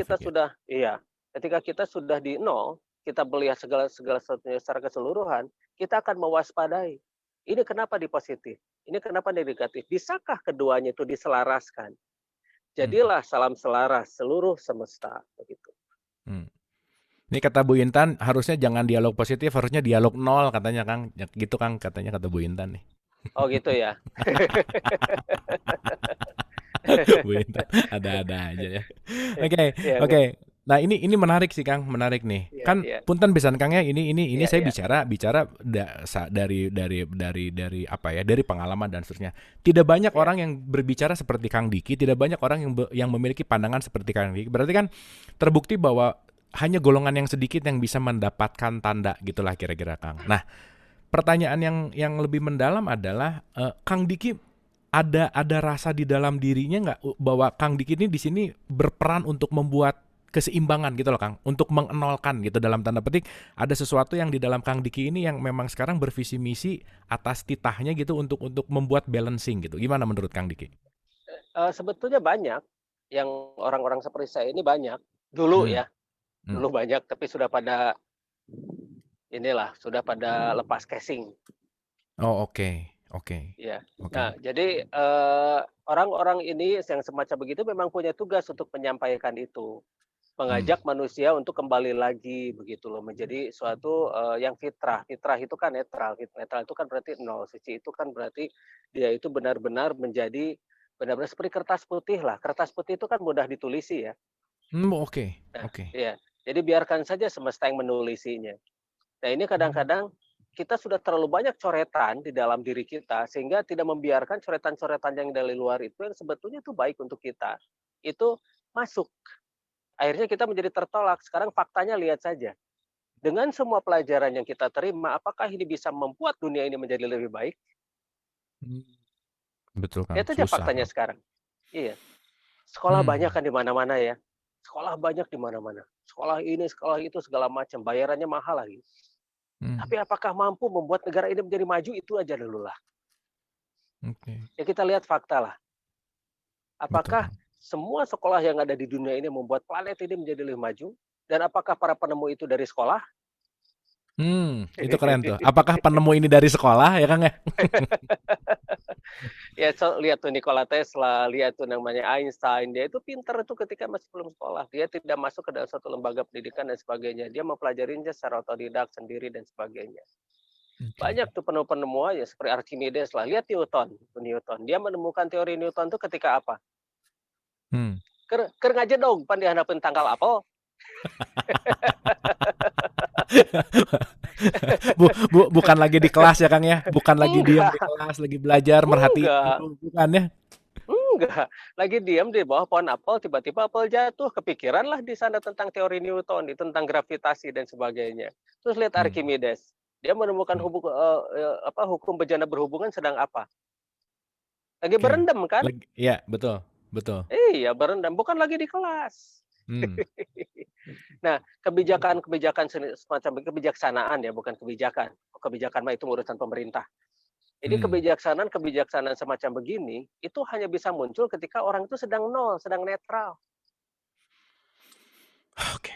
kita sudah di nol, kita melihat segala sesuatunya secara keseluruhan, kita akan mewaspadai. Ini kenapa di positif? Ini kenapa negatif? Bisakah keduanya itu diselaraskan? Hmm. Jadilah salam selaras seluruh semesta begitu. Hmm. Ini kata Bu Intan, harusnya jangan dialog positif, harusnya dialog nol katanya Kang. Ya, gitu Kang, katanya kata Bu Intan nih. Oh gitu ya. Bu Intan ada-ada aja ya. Oke, Ya, oke. Nah, ini menarik sih Kang, menarik nih. ya, Kan ya, punten pisan Kang ya, ini ya, saya ya. bicara dari apa ya, dari pengalaman dan seterusnya. Tidak banyak Ya. orang yang berbicara seperti Kang Diki, tidak banyak orang yang memiliki pandangan seperti Kang Diki. Berarti kan terbukti bahwa hanya golongan yang sedikit yang bisa mendapatkan tanda gitulah kira-kira Kang. Nah, pertanyaan yang lebih mendalam adalah Kang Diki ada rasa di dalam dirinya nggak bahwa Kang Diki ini di sini berperan untuk membuat keseimbangan gitu loh Kang, untuk mengenolkan gitu dalam tanda petik ada sesuatu yang di dalam Kang Diki ini yang memang sekarang bervisi misi atas titahnya gitu untuk membuat balancing gitu. Gimana menurut Kang Diki? Sebetulnya banyak yang orang-orang seperti saya ini banyak dulu Hmm, ya, hmm. dulu banyak tapi sudah pada lepas casing. Oh oke, oke, Ya. oke. Nah, jadi orang-orang ini yang semacam begitu memang punya tugas untuk menyampaikan itu, Hmm, mengajak manusia untuk kembali lagi begitu loh, menjadi suatu yang fitrah. Fitrah itu kan netral, netral itu kan berarti nol, suci itu kan berarti dia itu benar-benar menjadi benar-benar seperti kertas putih lah. Kertas putih itu kan mudah ditulisi ya. oke, Nah, oke. ya. Jadi biarkan saja semesta yang menulisinya. Nah, ini Hmm, kadang-kadang kita sudah terlalu banyak coretan di dalam diri kita sehingga tidak membiarkan coretan-coretan yang dari luar itu yang sebetulnya itu baik untuk kita. Itu masuk. Akhirnya kita menjadi tertolak. Sekarang faktanya lihat saja. Dengan semua pelajaran yang kita terima, apakah ini bisa membuat dunia ini menjadi lebih baik? hmm. Betul Kang, Lihat saja susah faktanya Kang. sekarang. Iya. Sekolah banyak Hmm, kan di mana-mana ya. Sekolah banyak di mana-mana. Sekolah ini, sekolah itu, segala macam. Bayarannya mahal lagi. hmm, Tapi apakah mampu membuat negara ini menjadi maju? Itu aja dulu lah. oke, Ya kita lihat fakta lah. betul Apakah Kang. semua sekolah yang ada di dunia ini membuat planet ini menjadi lebih maju? Dan apakah para penemu itu dari sekolah? Itu keren tuh. Apakah penemu ini dari sekolah ya Kang ya? Ya lihat tuh Nikola Tesla, lihat tuh namanya Einstein, dia itu pintar itu ketika masih belum sekolah. Dia tidak masuk ke dalam suatu lembaga pendidikan dan sebagainya. Dia mempelajarinya secara otodidak sendiri dan sebagainya. Oke. Banyak tuh penemu-penemu ya seperti Archimedes lah. Lihat Newton, Newton. Dia menemukan teori Newton itu ketika apa? Hmm. Ker ngaja dong, pan dihadapin tanggal apel. Bukan lagi di kelas ya Kang ya? Bukan lagi diem di Enggak, kelas, lagi belajar, merhatiin enggak. guru, bukan ya? Enggak, lagi diam di bawah pohon apel, tiba-tiba apel jatuh, kepikiranlah di sana tentang teori Newton, tentang gravitasi dan sebagainya. Terus lihat Hmm, Archimedes, dia menemukan hmm. hukum bejana berhubungan sedang apa? Lagi Oke. berendam kan? Ya, betul, betul. Iya, berendam, bukan lagi di kelas. Hmm, Nah, kebijakan-kebijakan semacam kebijaksanaan ya, bukan kebijakan. Kebijakan mah itu urusan pemerintah. Jadi hmm. kebijaksanaan semacam begini itu hanya bisa muncul ketika orang itu sedang nol, sedang netral. Oke,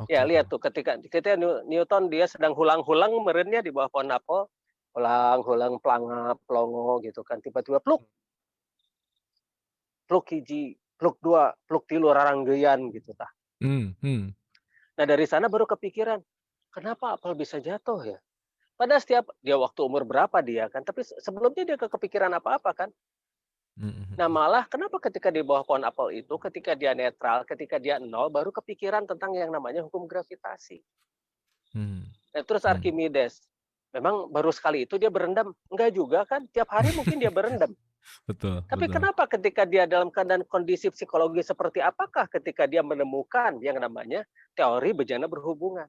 Ya oke lihat Kang. tuh ketika Newton dia sedang hulang-hulang merennya di bawah pohon apel, hulang-hulang pelangap, pelongo gitu kan. Tiba-tiba pluk, pluk hiji, pluk dua, pluk tilu raranggeyan gitu tah. Hmm, hmm. Nah dari sana baru kepikiran, kenapa apel bisa jatuh ya? Padahal setiap dia waktu umur berapa dia kan, tapi sebelumnya dia kepikiran apa-apa kan. Hmm, hmm, Nah hmm. malah kenapa ketika di bawah pohon apel itu, ketika dia netral, ketika dia nol, baru kepikiran tentang yang namanya hukum gravitasi. Hmm, Nah, terus hmm. Archimedes, memang baru sekali itu dia berendam? Enggak juga kan, tiap hari mungkin dia berendam. Betul, Tapi betul. kenapa ketika dia dalam keadaan kondisi psikologi seperti apakah ketika dia menemukan yang namanya teori bejana berhubungan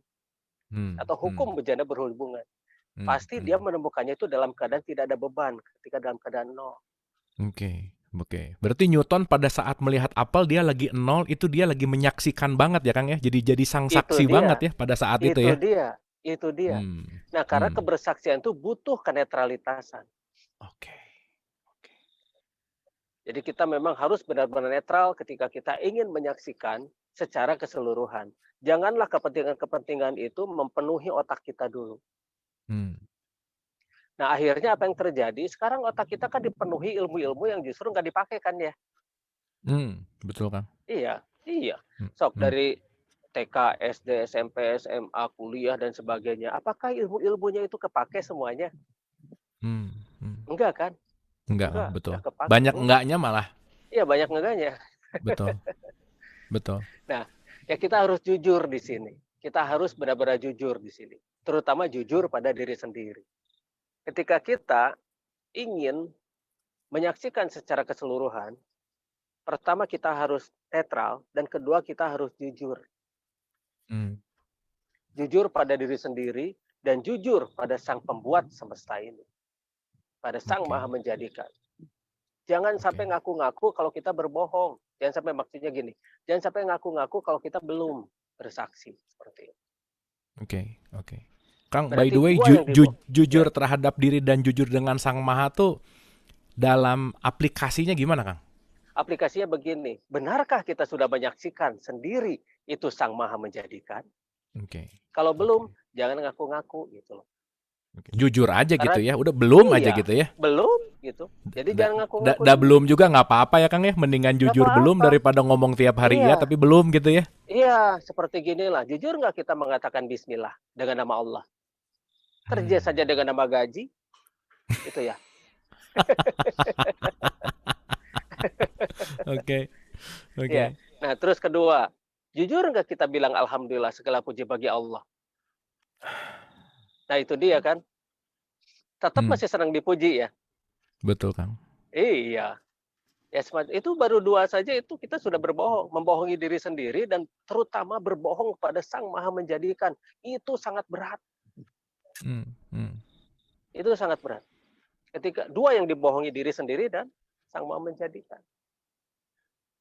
Hmm, atau hmm, hukum bejana berhubungan? hmm, Pasti dia hmm. menemukannya itu dalam keadaan tidak ada beban, ketika dalam keadaan nol. Oke, oke. Berarti Newton pada saat melihat apel dia lagi nol, itu dia lagi menyaksikan banget ya Kang ya? Jadi sang Itu saksi banget dia, ya pada saat itu itu ya? dia, itu dia. Hmm, Nah, karena hmm. kebersaksian itu butuh kenetralitasan. Oke, oke. Jadi kita memang harus benar-benar netral ketika kita ingin menyaksikan secara keseluruhan. Janganlah kepentingan-kepentingan itu memenuhi otak kita dulu. Hmm, Nah, akhirnya apa yang terjadi? Sekarang otak kita kan dipenuhi ilmu-ilmu yang justru nggak dipakai kan ya? Betul, Kang. Iya, iya. Hmm, Sok hmm, dari TK, SD, SMP, SMA, kuliah dan sebagainya. Apakah ilmu-ilmunya itu kepake semuanya? hmm, hmm. Enggak kan? Enggak, Kang, betul. Enggak kepake, Banyak enggak. enggaknya malah. Iya, banyak enggaknya. Betul, betul. Nah, ya kita harus jujur di sini. Kita harus benar-benar jujur di sini. Terutama jujur pada diri sendiri. Ketika kita ingin menyaksikan secara keseluruhan, pertama kita harus netral dan kedua kita harus jujur. Hmm, Jujur pada diri sendiri dan jujur pada sang pembuat semesta ini. Pada sang oke, maha menjadikan. Jangan oke, sampai ngaku-ngaku kalau kita berbohong. Jangan sampai maksudnya gini. Jangan sampai ngaku-ngaku kalau kita belum bersaksi. Seperti itu. oke, oke. Kang, by Berarti the way, dua yang dibohong. jujur Ya, terhadap diri dan jujur dengan Sang Maha tuh dalam aplikasinya gimana, Kang? aplikasinya begini. Benarkah kita sudah menyaksikan sendiri itu sang maha menjadikan? Oke, Kalau oke, belum, jangan ngaku-ngaku gitu loh. oke. Jujur aja gitu Karena ya. Udah belum aja iya, gitu ya. belum gitu. Jadi Da, jangan ngaku-ngaku dulu. belum juga nggak apa-apa ya, Kang ya. Mendingan Gak jujur belum apa-apa. daripada ngomong tiap hari iya Iya, tapi belum gitu ya. iya. Seperti gini lah. Jujur nggak kita mengatakan Bismillah dengan nama Allah? Kerja Hmm. saja dengan nama gaji, itu ya. Oke, oke. Iya. Nah, terus kedua, jujur nggak kita bilang Alhamdulillah segala puji bagi Allah? Nah, itu dia kan. Tetap Hmm, masih senang dipuji ya. betul, Kang. Iya. Ya, itu baru dua saja itu kita sudah berbohong, membohongi diri sendiri dan terutama berbohong kepada Sang Maha Menjadikan. Itu sangat berat. Hmm, hmm. Itu sangat berat. Ketika dua yang dibohongi diri sendiri dan Sang Maha Menjadikan.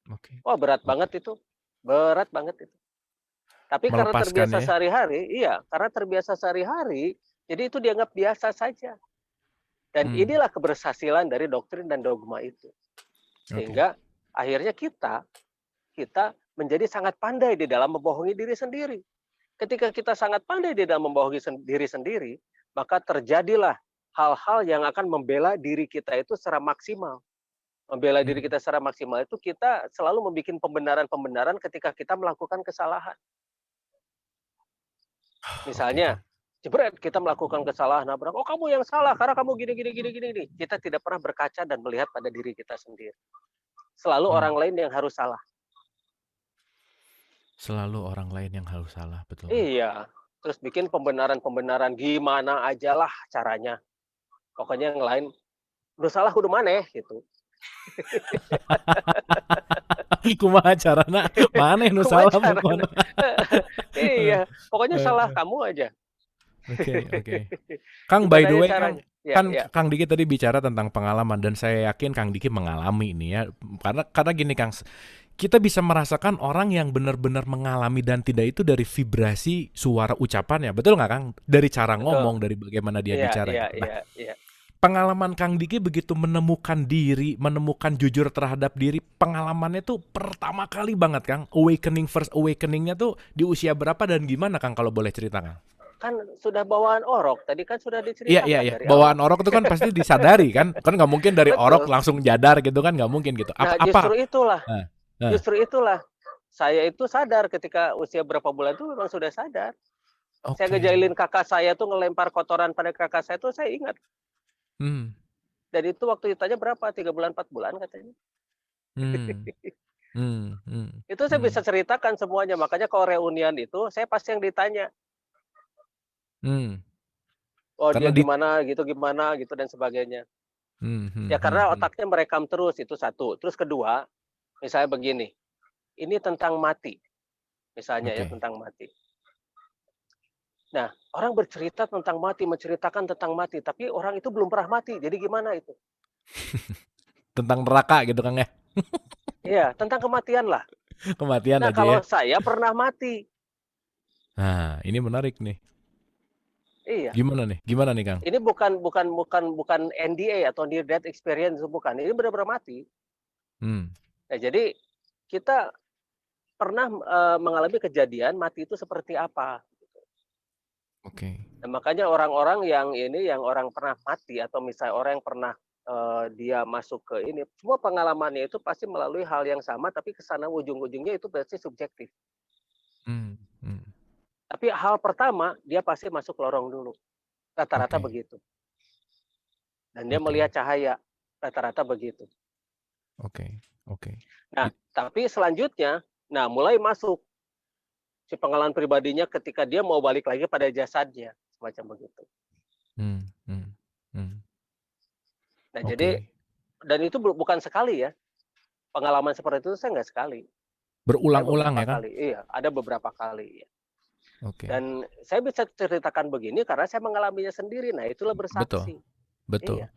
Oke, Wah, berat oke. banget itu. Berat banget itu. Tapi karena terbiasa Melepaskannya ya. sehari-hari, iya, karena terbiasa sehari-hari, jadi itu dianggap biasa saja. Dan Hmm, inilah keberhasilan dari doktrin dan dogma itu. oke. Sehingga akhirnya kita menjadi sangat pandai di dalam membohongi diri sendiri. Ketika kita sangat pandai di dalam membohongi diri sendiri, maka terjadilah hal-hal yang akan membela diri kita itu secara maksimal. Membela diri Hmm. kita secara maksimal itu kita selalu membuat pembenaran-pembenaran ketika kita melakukan kesalahan. Oke, Misalnya, Kang. jebret kita melakukan kesalahan nabrak, oh kamu yang salah karena kamu gini gini gini gini gini. Kita tidak pernah berkaca dan melihat pada diri kita sendiri. Selalu Hmm. orang lain yang harus salah. Selalu orang lain yang harus salah, betul, Kang. Iya. Terus bikin pembenaran-pembenaran gimana aja lah caranya. Pokoknya yang lain udah salah udah maneh gitu. Kumaha carana? Maneh nu Kumaha salah caranya? pokona. Iya, pokoknya salah Heeh. kamu aja. Oke, oke. Kang, by Gimana the ya way, Kang, caranya? Ya, kan ya. Kang Diki tadi bicara tentang pengalaman dan saya yakin Kang Diki mengalami ini ya. Karena gini, Kang, kita bisa merasakan orang yang benar-benar mengalami dan tidak itu dari vibrasi suara ucapannya. Betul nggak, Kang? Dari cara Betul. ngomong, dari bagaimana dia Iya, bicara iya, gitu. Nah, iya, iya. pengalaman Kang Diki begitu menemukan diri, menemukan jujur terhadap diri, pengalamannya tuh pertama kali banget, Kang. First awakeningnya tuh di usia berapa dan gimana, Kang, kalau boleh cerita, Kang? Kan sudah bawaan orok, tadi kan sudah Iya, iya, diceritakan iya. dari awal. Bawaan orok itu kan pasti disadari kan? Kan nggak mungkin dari orok Betul. langsung jadar gitu kan? Nggak mungkin gitu. Apa? Nah, Apa? Nah, nah, justru itulah saya itu sadar ketika usia berapa bulan itu memang sudah sadar. Saya oke. ngejailin kakak saya tuh ngelempar kotoran pada kakak saya tuh saya ingat. Hmm, Dan itu waktu ditanya berapa? 3 bulan, 4 bulan katanya. hmm, hmm, hmm, Itu saya hmm, bisa ceritakan semuanya. Makanya kalau reunian itu saya pasti yang ditanya. hmm. Oh dia Karena di, gimana gitu dan sebagainya. hmm, Ya hmm, karena hmm. otaknya merekam terus itu satu. Terus kedua, misalnya begini. Ini tentang mati. Misalnya ya Oke. tentang mati. Nah, orang bercerita tentang mati, menceritakan tentang mati, tapi orang itu belum pernah mati. Jadi gimana itu? Tentang neraka gitu, Kang ya. Iya, tentang kematian lah. Kematian Nah, aja ya. kalau saya pernah mati. Nah, ini menarik nih. Iya. Gimana nih? Gimana nih, Kang? Ini bukan NDA atau near death experience bukan. Ini benar-benar mati. Hmm, Nah, jadi kita pernah mengalami kejadian mati itu seperti apa. Oke. Nah, makanya orang-orang yang orang pernah mati atau misalnya orang yang pernah dia masuk ke ini, semua pengalamannya itu pasti melalui hal yang sama, tapi ke sana ujung-ujungnya itu pasti subjektif. Mmm, mhm. Tapi hal pertama, dia pasti masuk lorong dulu, rata-rata Oke begitu. Dan dia oke melihat cahaya, rata-rata begitu. oke oke. Nah, It tapi selanjutnya, nah mulai masuk si pengalaman pribadinya ketika dia mau balik lagi pada jasadnya, semacam begitu. mmm, mhm mhm. Nah, jadi Oke. dan itu bukan sekali ya, pengalaman seperti itu saya nggak sekali, saya Berulang-ulang beberapa ya, Kang? kali, iya, ada beberapa kali, ya. Oke. Dan saya bisa ceritakan begini karena saya mengalaminya sendiri, nah itulah Betul bersaksi. betul. Iya.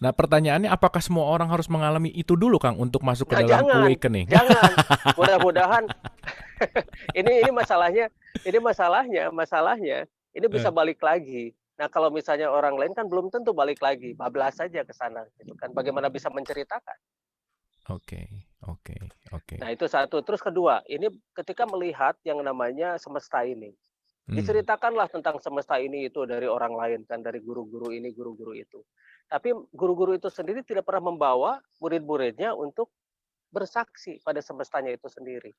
Nah, pertanyaannya apakah semua orang harus mengalami itu dulu, Kang, untuk masuk ke Nah, dalam jangan, awakening? jangan. Mudah-mudahan ini masalahnya ini bisa Eh, balik lagi. Nah, kalau misalnya orang lain kan belum tentu balik lagi, bablas saja ke sana gitu kan. Bagaimana bisa menceritakan? oke oke oke. Nah, itu satu. Terus kedua, ini ketika melihat yang namanya semesta ini. Mmm, Diceritakanlah tentang semesta ini itu dari orang lain kan, dari guru-guru ini, guru-guru itu. Tapi guru-guru itu sendiri tidak pernah membawa murid-muridnya untuk bersaksi pada semestanya itu sendiri.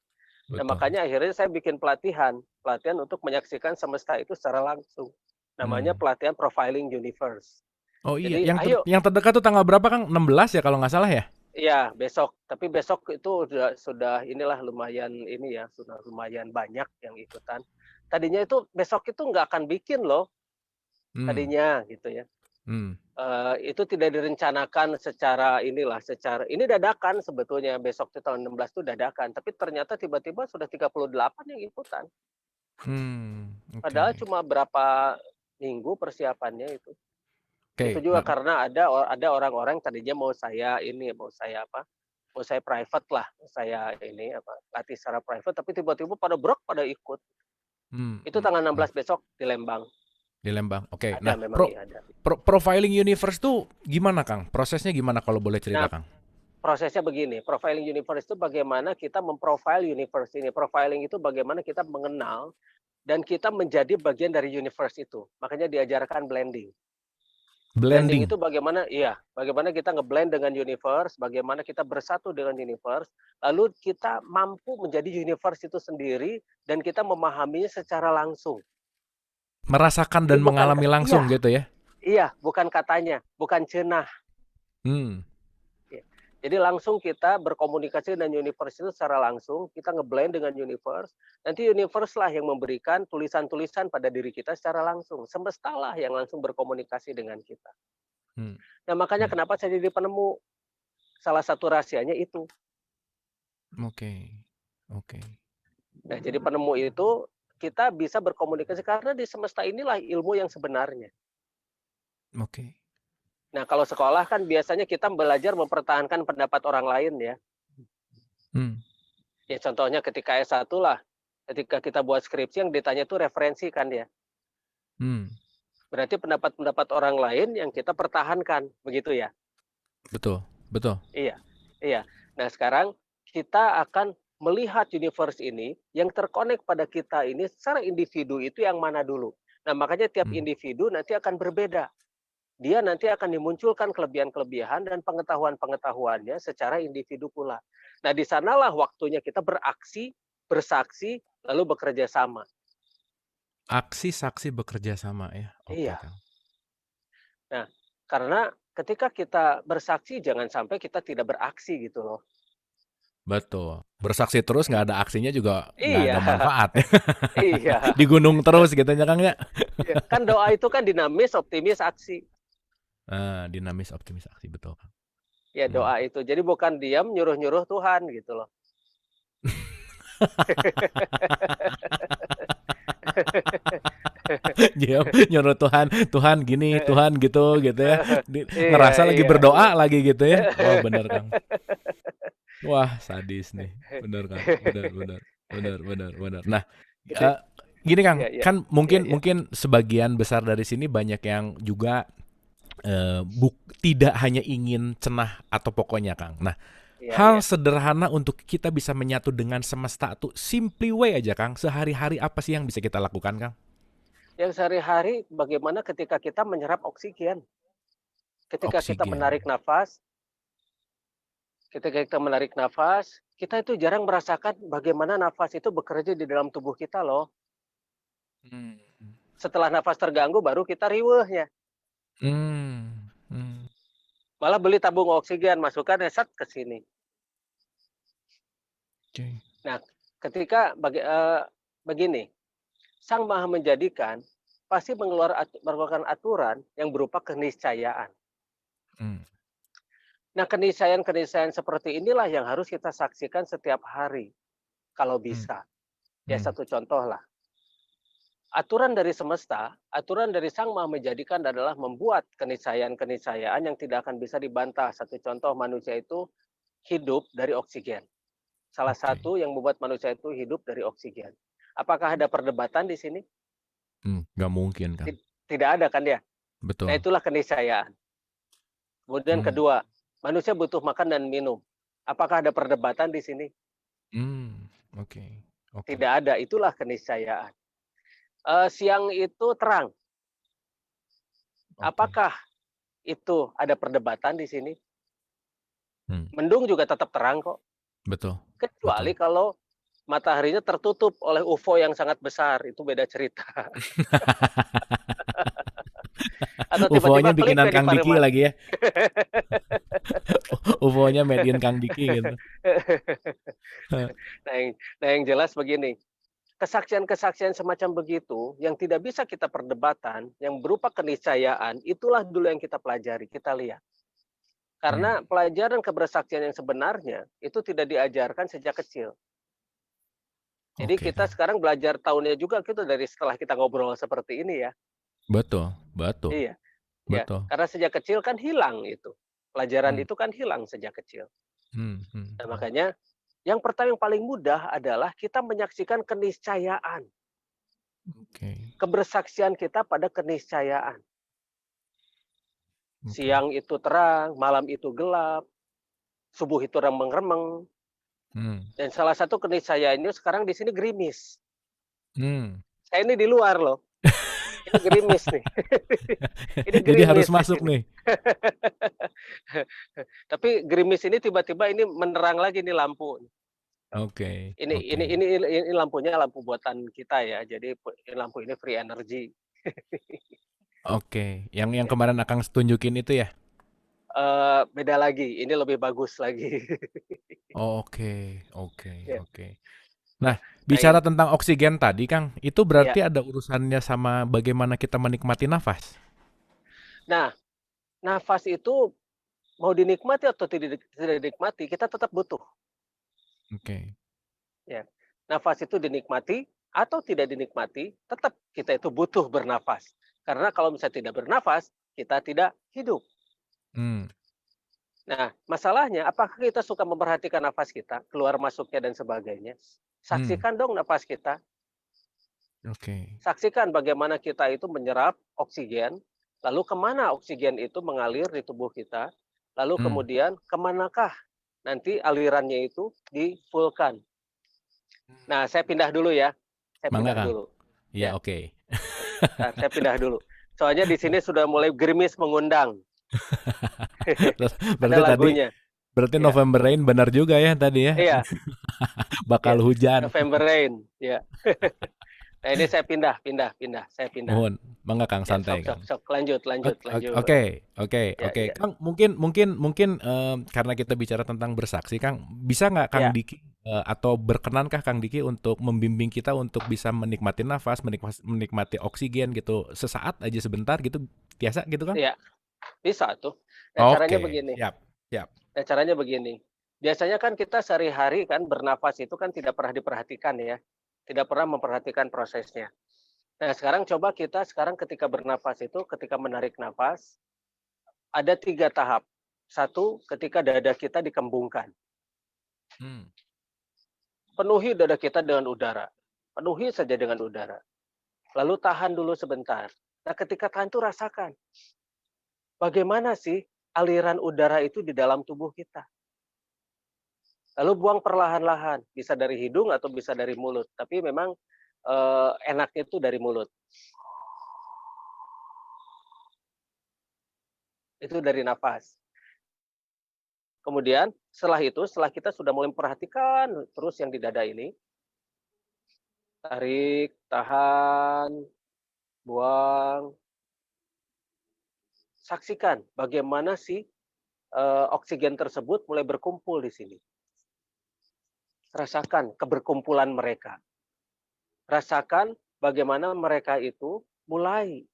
Nah, betul. makanya akhirnya saya bikin pelatihan, pelatihan untuk menyaksikan semesta itu secara langsung. Namanya Mmm. pelatihan Profiling Universe. Oh iya, Jadi, ayo, yang terdekat tuh tanggal berapa, Kang? 16 ya kalau nggak salah ya? ya besok. Tapi besok itu sudah inilah lumayan ini ya, sudah lumayan banyak yang ikutan. Tadinya itu besok itu nggak akan bikin loh, Mmm, tadinya gitu ya. mmm, Itu tidak direncanakan secara inilah, secara ini dadakan sebetulnya besok itu tanggal 16 itu dadakan, tapi ternyata tiba-tiba sudah 38 yang ikutan. oke Padahal cuma berapa minggu persiapannya itu. Itu oke. juga Nah, karena ada orang-orang tadinya mau saya ini, mau saya apa, mau saya private lah, saya ini apa, latih secara private, tapi tiba-tiba pada ikut. Itu tanggal mhm, 16 besok di Lembang. di Lembang. Oke. Ada Nah, memang, iya ada. profiling universe tuh gimana, Kang? Prosesnya gimana kalau boleh cerita, Nah, Kang? prosesnya begini, profiling universe itu bagaimana kita memprofile universe ini. Profiling itu bagaimana kita mengenal dan kita menjadi bagian dari universe itu. Makanya diajarkan blending. Blending Blending. itu bagaimana kita ngeblend dengan universe, bagaimana kita bersatu dengan universe, lalu kita mampu menjadi universe itu sendiri dan kita memahaminya secara langsung. Merasakan Jadi dan mengalami langsung gitu ya? bukan katanya, bukan cenah. Mmm, Ya. Jadi langsung kita berkomunikasi dengan universe itu secara langsung, kita ngeblend dengan universe, nanti universe lah yang memberikan tulisan-tulisan pada diri kita secara langsung. Semesta lah yang langsung berkomunikasi dengan kita. mmm, Nah, makanya mmm, kenapa saya jadi penemu? Salah satu rahasianya itu. oke oke Nah, jadi penemu itu kita bisa berkomunikasi karena di semesta inilah ilmu yang sebenarnya. oke. Nah, kalau sekolah kan biasanya kita belajar mempertahankan pendapat orang lain ya. Mmm, Ya contohnya ketika S1 lah, ketika kita buat skripsi yang ditanya itu referensi kan ya. mmm, Berarti pendapat-pendapat orang lain yang kita pertahankan, begitu ya? betul betul. Iya, iya. Nah, sekarang kita akan melihat universe ini yang terkonek pada kita ini secara individu itu yang mana dulu. Nah, makanya tiap Mmm, individu nanti akan berbeda. Dia nanti akan dimunculkan kelebihan-kelebihan dan pengetahuan-pengetahuannya secara individu pula. Nah, di sanalah waktunya kita beraksi, bersaksi, lalu bekerja sama. aksi saksi bekerja sama ya? Oke, Iya. Kang. Nah, karena ketika kita bersaksi jangan sampai kita tidak beraksi gitu loh. Betul. Bersaksi terus nggak ada aksinya juga nggak Iya, ada manfaat ya. iya, Di gunung terus gitu ya, Kang, ya? iya. Kan doa itu kan dinamis, optimis, aksi. Dinamis, optimis, aksi, betul, Kang. Ya Mmm. doa itu. Jadi bukan diam nyuruh-nyuruh Tuhan gitu loh. Diam, nyuruh Tuhan, Tuhan gini, Tuhan gitu, gitu ya. Iya, Ngerasa lagi iya, iya. berdoa lagi gitu ya. Wah, bener, Kang. Wah, sadis nih. Bener, Kang. Bener bener. Bener bener bener. Nah, Jadi, eee, gini, Kang, iya, iya, kan iya, mungkin iya, mungkin sebagian besar dari sini banyak yang juga, tidak hanya ingin cenah atau pokoknya, Kang. Nah, iya, hal iya. sederhana untuk kita bisa menyatu dengan semesta tuh simply way aja, Kang. Sehari-hari apa sih yang bisa kita lakukan, Kang? Yang sehari-hari bagaimana ketika kita menyerap oksigen, ketika kita Oksigen. menarik nafas, kita itu jarang merasakan bagaimana nafas itu bekerja di dalam tubuh kita loh. Hmm. Setelah nafas terganggu baru kita riweuhnya. Hmm. Hmm. Malah beli tabung oksigen, masukkan set ke sini. Oke. Nah, ketika begini, Sang Maha Menjadikan pasti mengeluarkan aturan yang berupa keniscayaan. Hmm. Nah, keniscayaan-keniscayaan seperti inilah yang harus kita saksikan setiap hari, kalau Hmm. bisa. Ya, Hmm. satu contoh lah. Aturan dari semesta, aturan dari Sang Maha Menjadikan adalah membuat keniscayaan-keniscayaan yang tidak akan bisa dibantah. Satu contoh, manusia itu hidup dari oksigen. Salah Oke. satu yang membuat manusia itu hidup dari oksigen. Apakah ada perdebatan di sini? Nggak mungkin, Kang. Tidak ada kan ya? Nah, Betul. itulah keniscayaan. Kemudian Hmm. kedua, manusia butuh makan dan minum. Apakah ada perdebatan di sini? Oke. Oke. Tidak ada, itulah keniscayaan. Siang itu terang. Oke. Apakah itu ada perdebatan di sini? Hmm. Mendung juga tetap terang kok. Betul. Kecuali Betul. kalau mataharinya tertutup oleh UFO yang sangat besar, itu beda cerita. Atau UFO-nya tiba-tiba klip bikinan ya di Kang Diki Pareman. lagi ya. UFO-nya made in Kang Diki gitu. Nah, yang jelas begini, kesaksian-kesaksian semacam begitu yang tidak bisa kita perdebatan, yang berupa keniscayaan, itulah dulu yang kita pelajari, kita lihat. Karena pelajaran kebersaksian yang sebenarnya itu tidak diajarkan sejak kecil. Jadi Oke, kita Kang. sekarang belajar tahunnya juga gitu dari setelah kita ngobrol seperti ini ya. Betul, betul, Iya, ya. betul. Karena sejak kecil kan hilang itu. Pelajaran Hmm. itu kan hilang sejak kecil. Hmm. Hmm. Nah, makanya yang pertama yang paling mudah adalah kita menyaksikan keniscayaan. Oke. Kebersaksian kita pada keniscayaan. Oke. Siang itu terang, malam itu gelap, subuh itu remeng-remeng. Hmm. Dan salah satu keniscayaannya sekarang di sini gerimis. Hmm. Saya ini di luar loh. Ini gerimis nih. Ini Jadi harus gerimis di masuk sini. nih. Tapi gerimis ini tiba-tiba ini menerang lagi nih lampu. Oke, Ini oke. ini ini ini lampunya lampu buatan kita ya. Jadi lampu ini free energy. Oke, yang Ya. kemarin Akang tunjukin itu ya? Beda lagi. Ini lebih bagus lagi. Oke, oke, Ya. oke. Ya. Nah, Nah, bicara tentang oksigen tadi, Kang, itu ya. berarti ada urusannya sama bagaimana kita menikmati nafas? Nah, nafas itu mau dinikmati atau tidak dinikmati, kita tetap butuh. Oke. Ya. Nafas itu dinikmati atau tidak dinikmati, tetap kita itu butuh bernafas. Karena kalau misalnya tidak bernafas, kita tidak hidup. Hmm. Nah, masalahnya apakah kita suka memperhatikan nafas kita, keluar masuknya dan sebagainya? Hmm. Saksikan dong nafas kita. Oke. Saksikan bagaimana kita itu menyerap oksigen, lalu kemana oksigen itu mengalir di tubuh kita, lalu Hmm. kemudian kemanakah nanti alirannya itu difulkan. Nah, saya pindah dulu ya. Saya Mangga, pindah Kang. dulu. Iya, Ya, oke. saya pindah dulu. Soalnya di sini sudah mulai gerimis mengundang. Ada Berarti tadi lagunya. berarti Ya, November Rain benar juga ya tadi ya. iya, Bakal ya. hujan. November Rain. Ya. Nah, ini saya pindah. Saya pindah. Mohon, mangga Kang, Ya, santai sok, sok, Kang. sok. Lanjut, lanjut, lanjut. Oke, oke, Ya, oke. ya, Kang, mungkin karena kita bicara tentang bersaksi, Kang, bisa nggak Kang ya, Diki atau berkenankah Kang Diki untuk membimbing kita untuk bisa menikmati nafas, menikmati oksigen gitu sesaat aja sebentar gitu, biasa gitu Kang? ya. Bisa tuh. Nah, caranya Oke, begini. siap, siap. Nah, caranya begini. Biasanya kan kita sehari-hari kan bernafas itu kan tidak pernah diperhatikan ya. Tidak pernah memperhatikan prosesnya. Nah, sekarang coba kita sekarang ketika bernafas itu, ketika menarik nafas, ada 3 tahap. Satu, ketika dada kita dikembungkan. Hmm. Penuhi dada kita dengan udara. Penuhi saja dengan udara. Lalu tahan dulu sebentar. Nah, ketika tahan itu rasakan. Bagaimana sih aliran udara itu di dalam tubuh kita. Lalu buang perlahan-lahan. Bisa dari hidung atau bisa dari mulut. Tapi memang enaknya itu dari mulut. Itu dari nafas. Kemudian setelah itu, setelah kita sudah mulai memperhatikan terus yang di dada ini, tarik, tahan, buang. Saksikan bagaimana si oksigen tersebut mulai berkumpul di sini. Rasakan keberkumpulan mereka. Rasakan bagaimana mereka itu mulai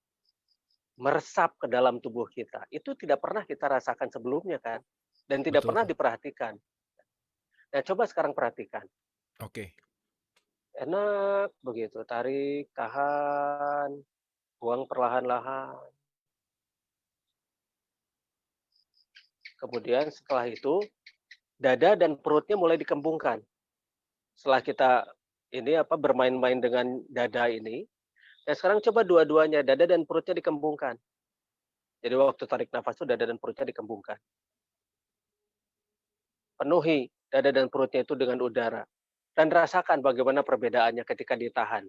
meresap ke dalam tubuh kita. Itu tidak pernah kita rasakan sebelumnya kan? Dan tidak Betul pernah tuh. diperhatikan. Nah, coba sekarang perhatikan. Oke. Enak begitu, tarik, tahan, buang perlahan-lahan. Kemudian setelah itu, dada dan perutnya mulai dikembungkan. Setelah kita bermain-main dengan dada ini, nah sekarang coba dua-duanya, dada dan perutnya dikembungkan. Jadi waktu tarik nafas itu dada dan perutnya dikembungkan. Penuhi dada dan perutnya itu dengan udara. Dan rasakan bagaimana perbedaannya ketika ditahan.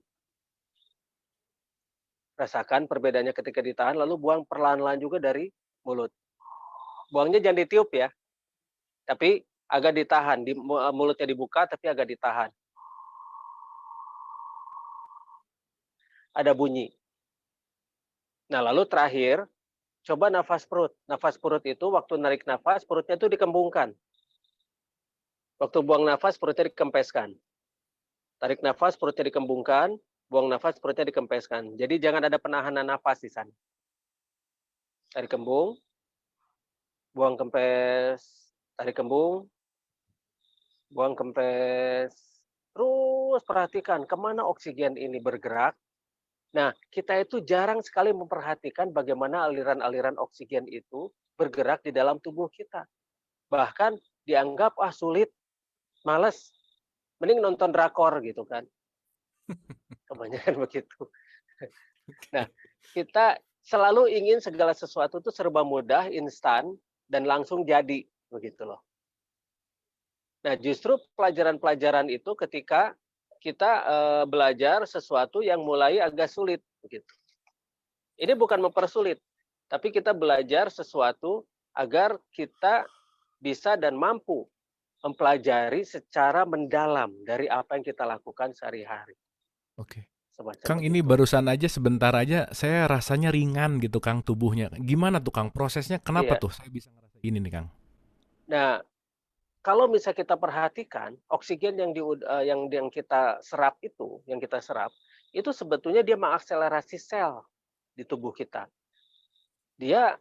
Rasakan perbedaannya ketika ditahan, lalu buang perlahan-lahan juga dari mulut. Buangnya jangan ditiup ya, tapi agak ditahan. Mulutnya dibuka, tapi agak ditahan. Ada bunyi. Nah, lalu terakhir, coba nafas perut. Nafas perut itu waktu narik nafas, perutnya itu dikembungkan. Waktu buang nafas, perutnya dikempeskan. Tarik nafas, perutnya dikembungkan. Buang nafas, perutnya dikempeskan. Jadi jangan ada penahanan nafas di sana. Tarik kembung, buang kempes, tarik kembung, buang kempes. Terus perhatikan kemana oksigen ini bergerak. Nah, kita itu jarang sekali memperhatikan bagaimana aliran-aliran oksigen itu bergerak di dalam tubuh kita. Bahkan dianggap sulit, males, mending nonton drakor gitu kan. Kebanyakan begitu. Nah, kita selalu ingin segala sesuatu itu serba mudah, instan, dan langsung jadi, begitu loh. Nah, justru pelajaran-pelajaran itu ketika kita belajar sesuatu yang mulai agak sulit, begitu. Ini bukan mempersulit, tapi kita belajar sesuatu agar kita bisa dan mampu mempelajari secara mendalam dari apa yang kita lakukan sehari-hari. Oke. Semacam Kang, ini begitu. barusan aja sebentar aja saya rasanya ringan gitu Kang tubuhnya. Gimana tuh Kang prosesnya? Kenapa Iya. tuh saya bisa ngerasain ini nih Kang? Nah, kalau misalnya kita perhatikan oksigen yang kita serap itu sebetulnya dia mengakselerasi sel di tubuh kita. Dia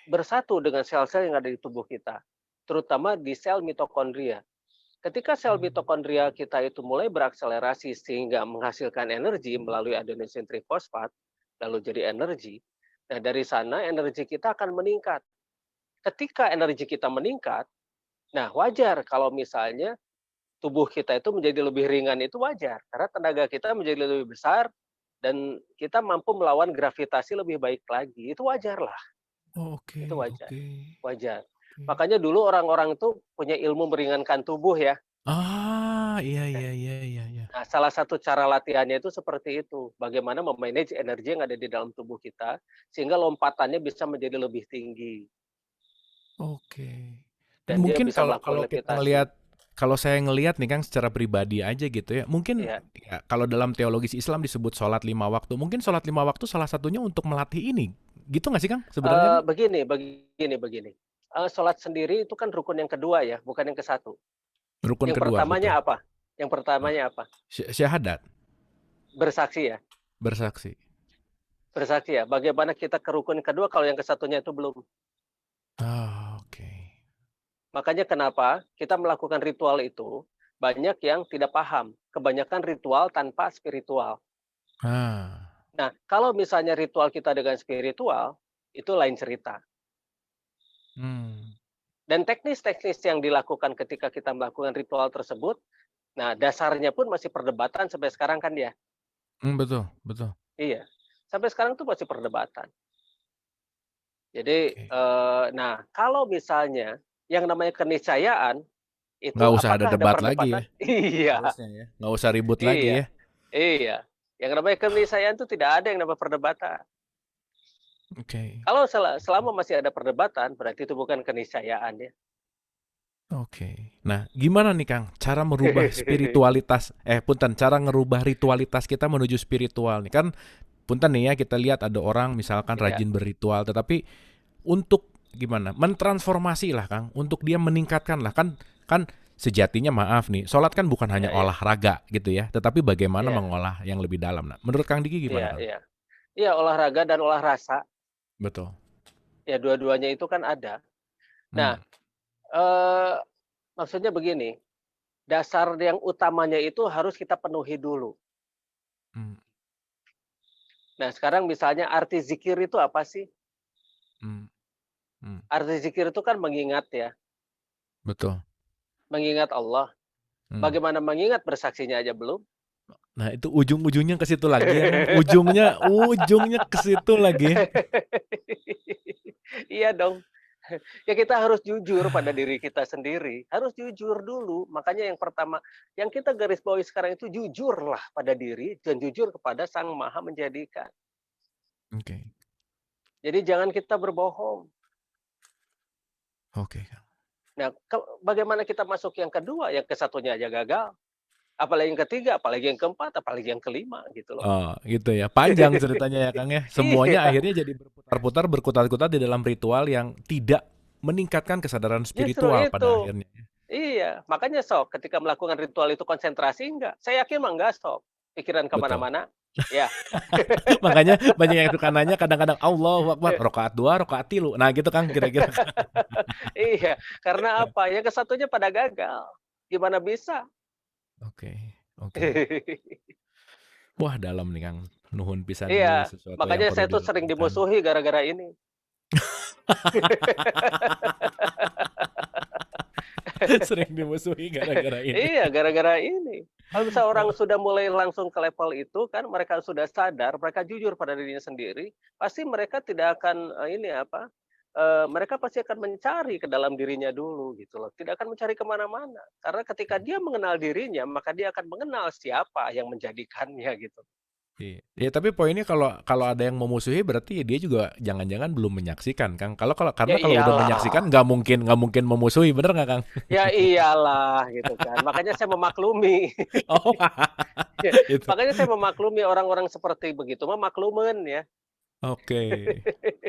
bersatu dengan sel-sel yang ada di tubuh kita, terutama di sel mitokondria. Ketika sel mitokondria kita itu mulai berakselerasi sehingga menghasilkan energi melalui adenosin trifosfat, lalu jadi energi. Nah, dari sana energi kita akan meningkat. Ketika energi kita meningkat, nah wajar kalau misalnya tubuh kita itu menjadi lebih ringan, itu wajar karena tenaga kita menjadi lebih besar dan kita mampu melawan gravitasi lebih baik lagi. Itu wajar lah. Itu Oke, wajar. oke, Wajar. oke. Makanya dulu orang-orang itu punya ilmu meringankan tubuh ya. Iya iya iya iya iya. Nah, salah satu cara latihannya itu seperti itu. Bagaimana memanage energi yang ada di dalam tubuh kita sehingga lompatannya bisa menjadi lebih tinggi Oke. Dan dan dia mungkin bisa kalau melakukan kalau kita levitasi. ngelihat kalau saya ngelihat nih Kang secara pribadi aja gitu ya, mungkin Ya. ya kalau dalam teologis Islam disebut sholat 5 waktu, mungkin sholat 5 waktu salah satunya untuk melatih ini. Gitu nggak sih Kang sebenarnya Kang? Begini. Sholat sendiri itu kan rukun yang kedua ya, bukan yang ke satu. Rukun Yang kedua, betul. pertamanya apa? Yang Oh, pertamanya apa? syahadat, Bersaksi ya. bersaksi. Bersaksi ya. Bagaimana kita ke rukun kedua kalau yang ke satunya itu belum? Oh, oke. Makanya kenapa kita melakukan ritual itu banyak yang tidak paham. Kebanyakan ritual tanpa spiritual. Ah. Nah, kalau misalnya ritual kita dengan spiritual, itu lain cerita. Hmm. Dan teknis-teknis yang dilakukan ketika kita melakukan ritual tersebut, nah dasarnya pun masih perdebatan sampai sekarang kan ya. Betul, betul. Iya, sampai sekarang tuh masih perdebatan. Jadi, Oke. nah kalau misalnya yang namanya keniscayaan itu Nggak usah ada apakah ada debat lagi ya, perdebatan? Iya, harusnya ya. Nggak usah ribut lagi iya, ya. iya. Yang namanya keniscayaan itu tidak ada yang namanya perdebatan. Oke. Kalau selama masih ada perdebatan, berarti itu bukan keniscayaan ya. Oke. Nah, gimana nih Kang, cara merubah spiritualitas punten, cara ngerubah ritualitas kita menuju spiritual nih? Kan punten nih ya, kita lihat ada orang misalkan Iya, rajin berritual, tetapi untuk gimana, mentransformasi lah Kang, untuk dia meningkatkan lah, kan kan sejatinya maaf nih, sholat kan bukan iya, hanya iya, olahraga gitu ya, tetapi bagaimana iya, mengolah yang lebih dalam. Nah, menurut Kang Diki iya, gimana Kang? iya. Iya, olahraga dan olah rasa, Betul. ya dua-duanya itu kan ada. Nah, Hmm. eee, maksudnya begini, dasar yang utamanya itu harus kita penuhi dulu. Hmm. Nah, sekarang misalnya arti zikir itu apa sih? Hmm. Hmm. Arti zikir itu kan mengingat ya, Betul. mengingat Allah. Hmm. Bagaimana mengingat, bersaksinya aja belum. Nah, itu ujung-ujungnya ke situ lagi ya Kang, ujungnya ke situ lagi. Iya dong. Ya kita harus jujur pada diri kita sendiri, harus jujur dulu. Makanya yang pertama, yang kita garis bawahi sekarang itu jujurlah pada diri dan jujur kepada Sang Maha Menjadikan. Oke. Jadi jangan kita berbohong. Oke, Kang. Nah, bagaimana kita masuk yang kedua, yang ke satunya aja gagal, apalagi yang ketiga, apalagi yang keempat, apalagi yang kelima gitu loh. Oh, gitu ya. Panjang ceritanya ya, Kang ya. Semuanya Iya, akhirnya jadi berputar-putar, berkutat-kutat di dalam ritual yang tidak meningkatkan kesadaran justru spiritual pada itu. akhirnya. Iya, makanya sok ketika melakukan ritual itu konsentrasi enggak? Saya yakin mah enggak sok. Pikiran Betul. kemana-mana, ya. Makanya banyak yang suka nanya kadang-kadang Allahu Akbar, rakaat 2, rakaat 3. Nah, gitu Kang kira-kira. Iya, karena apa? Yang ke satunya pada gagal. Gimana bisa? Oke, oke. Wah, dalam nih Kang. Nuhun pisan ini Iya, sesuatu yang makanya perlu saya tuh sering direnungkan. dimusuhi gara-gara ini. Sering dimusuhi gara-gara ini. Iya, gara-gara ini. Kalau misalnya orang sudah mulai langsung ke level itu kan, mereka sudah sadar, mereka jujur pada dirinya sendiri, pasti mereka tidak akan, mereka pasti akan mencari ke dalam dirinya dulu gitu loh, tidak akan mencari kemana mana. Karena ketika dia mengenal dirinya, maka dia akan mengenal siapa yang menjadikannya gitu. Iya. Ya tapi poinnya kalau kalau ada yang memusuhi berarti ya dia juga jangan-jangan belum menyaksikan, Kang. Kalau kalau Ya karena kalau udah iyalah, menyaksikan nggak mungkin memusuhi, bener nggak, Kang? ya iyalah gitu kan. Makanya saya memaklumi. Oh, itu. Makanya saya memaklumi orang-orang seperti begitu mah maklumen ya. Oke.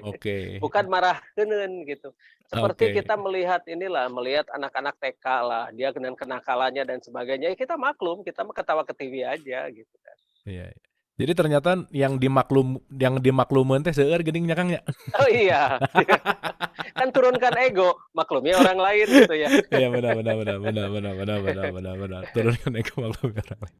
Oke. Bukan marah marahkeun gitu. Seperti Oke. kita melihat inilah, melihat anak-anak TK lah, dia dengan kenakalannya dan sebagainya, ya kita maklum, kita mah ketawa ketiwi aja gitu kan. Iya, iya. Jadi ternyata yang dimaklumeun teh seueur geuning nya, Kang, ya? Oh iya, kan turunkan ego, maklumi orang lain gitu ya. Iya, benar benar benar benar benar benar benar benar benar. Turunkan ego maklum orang lain.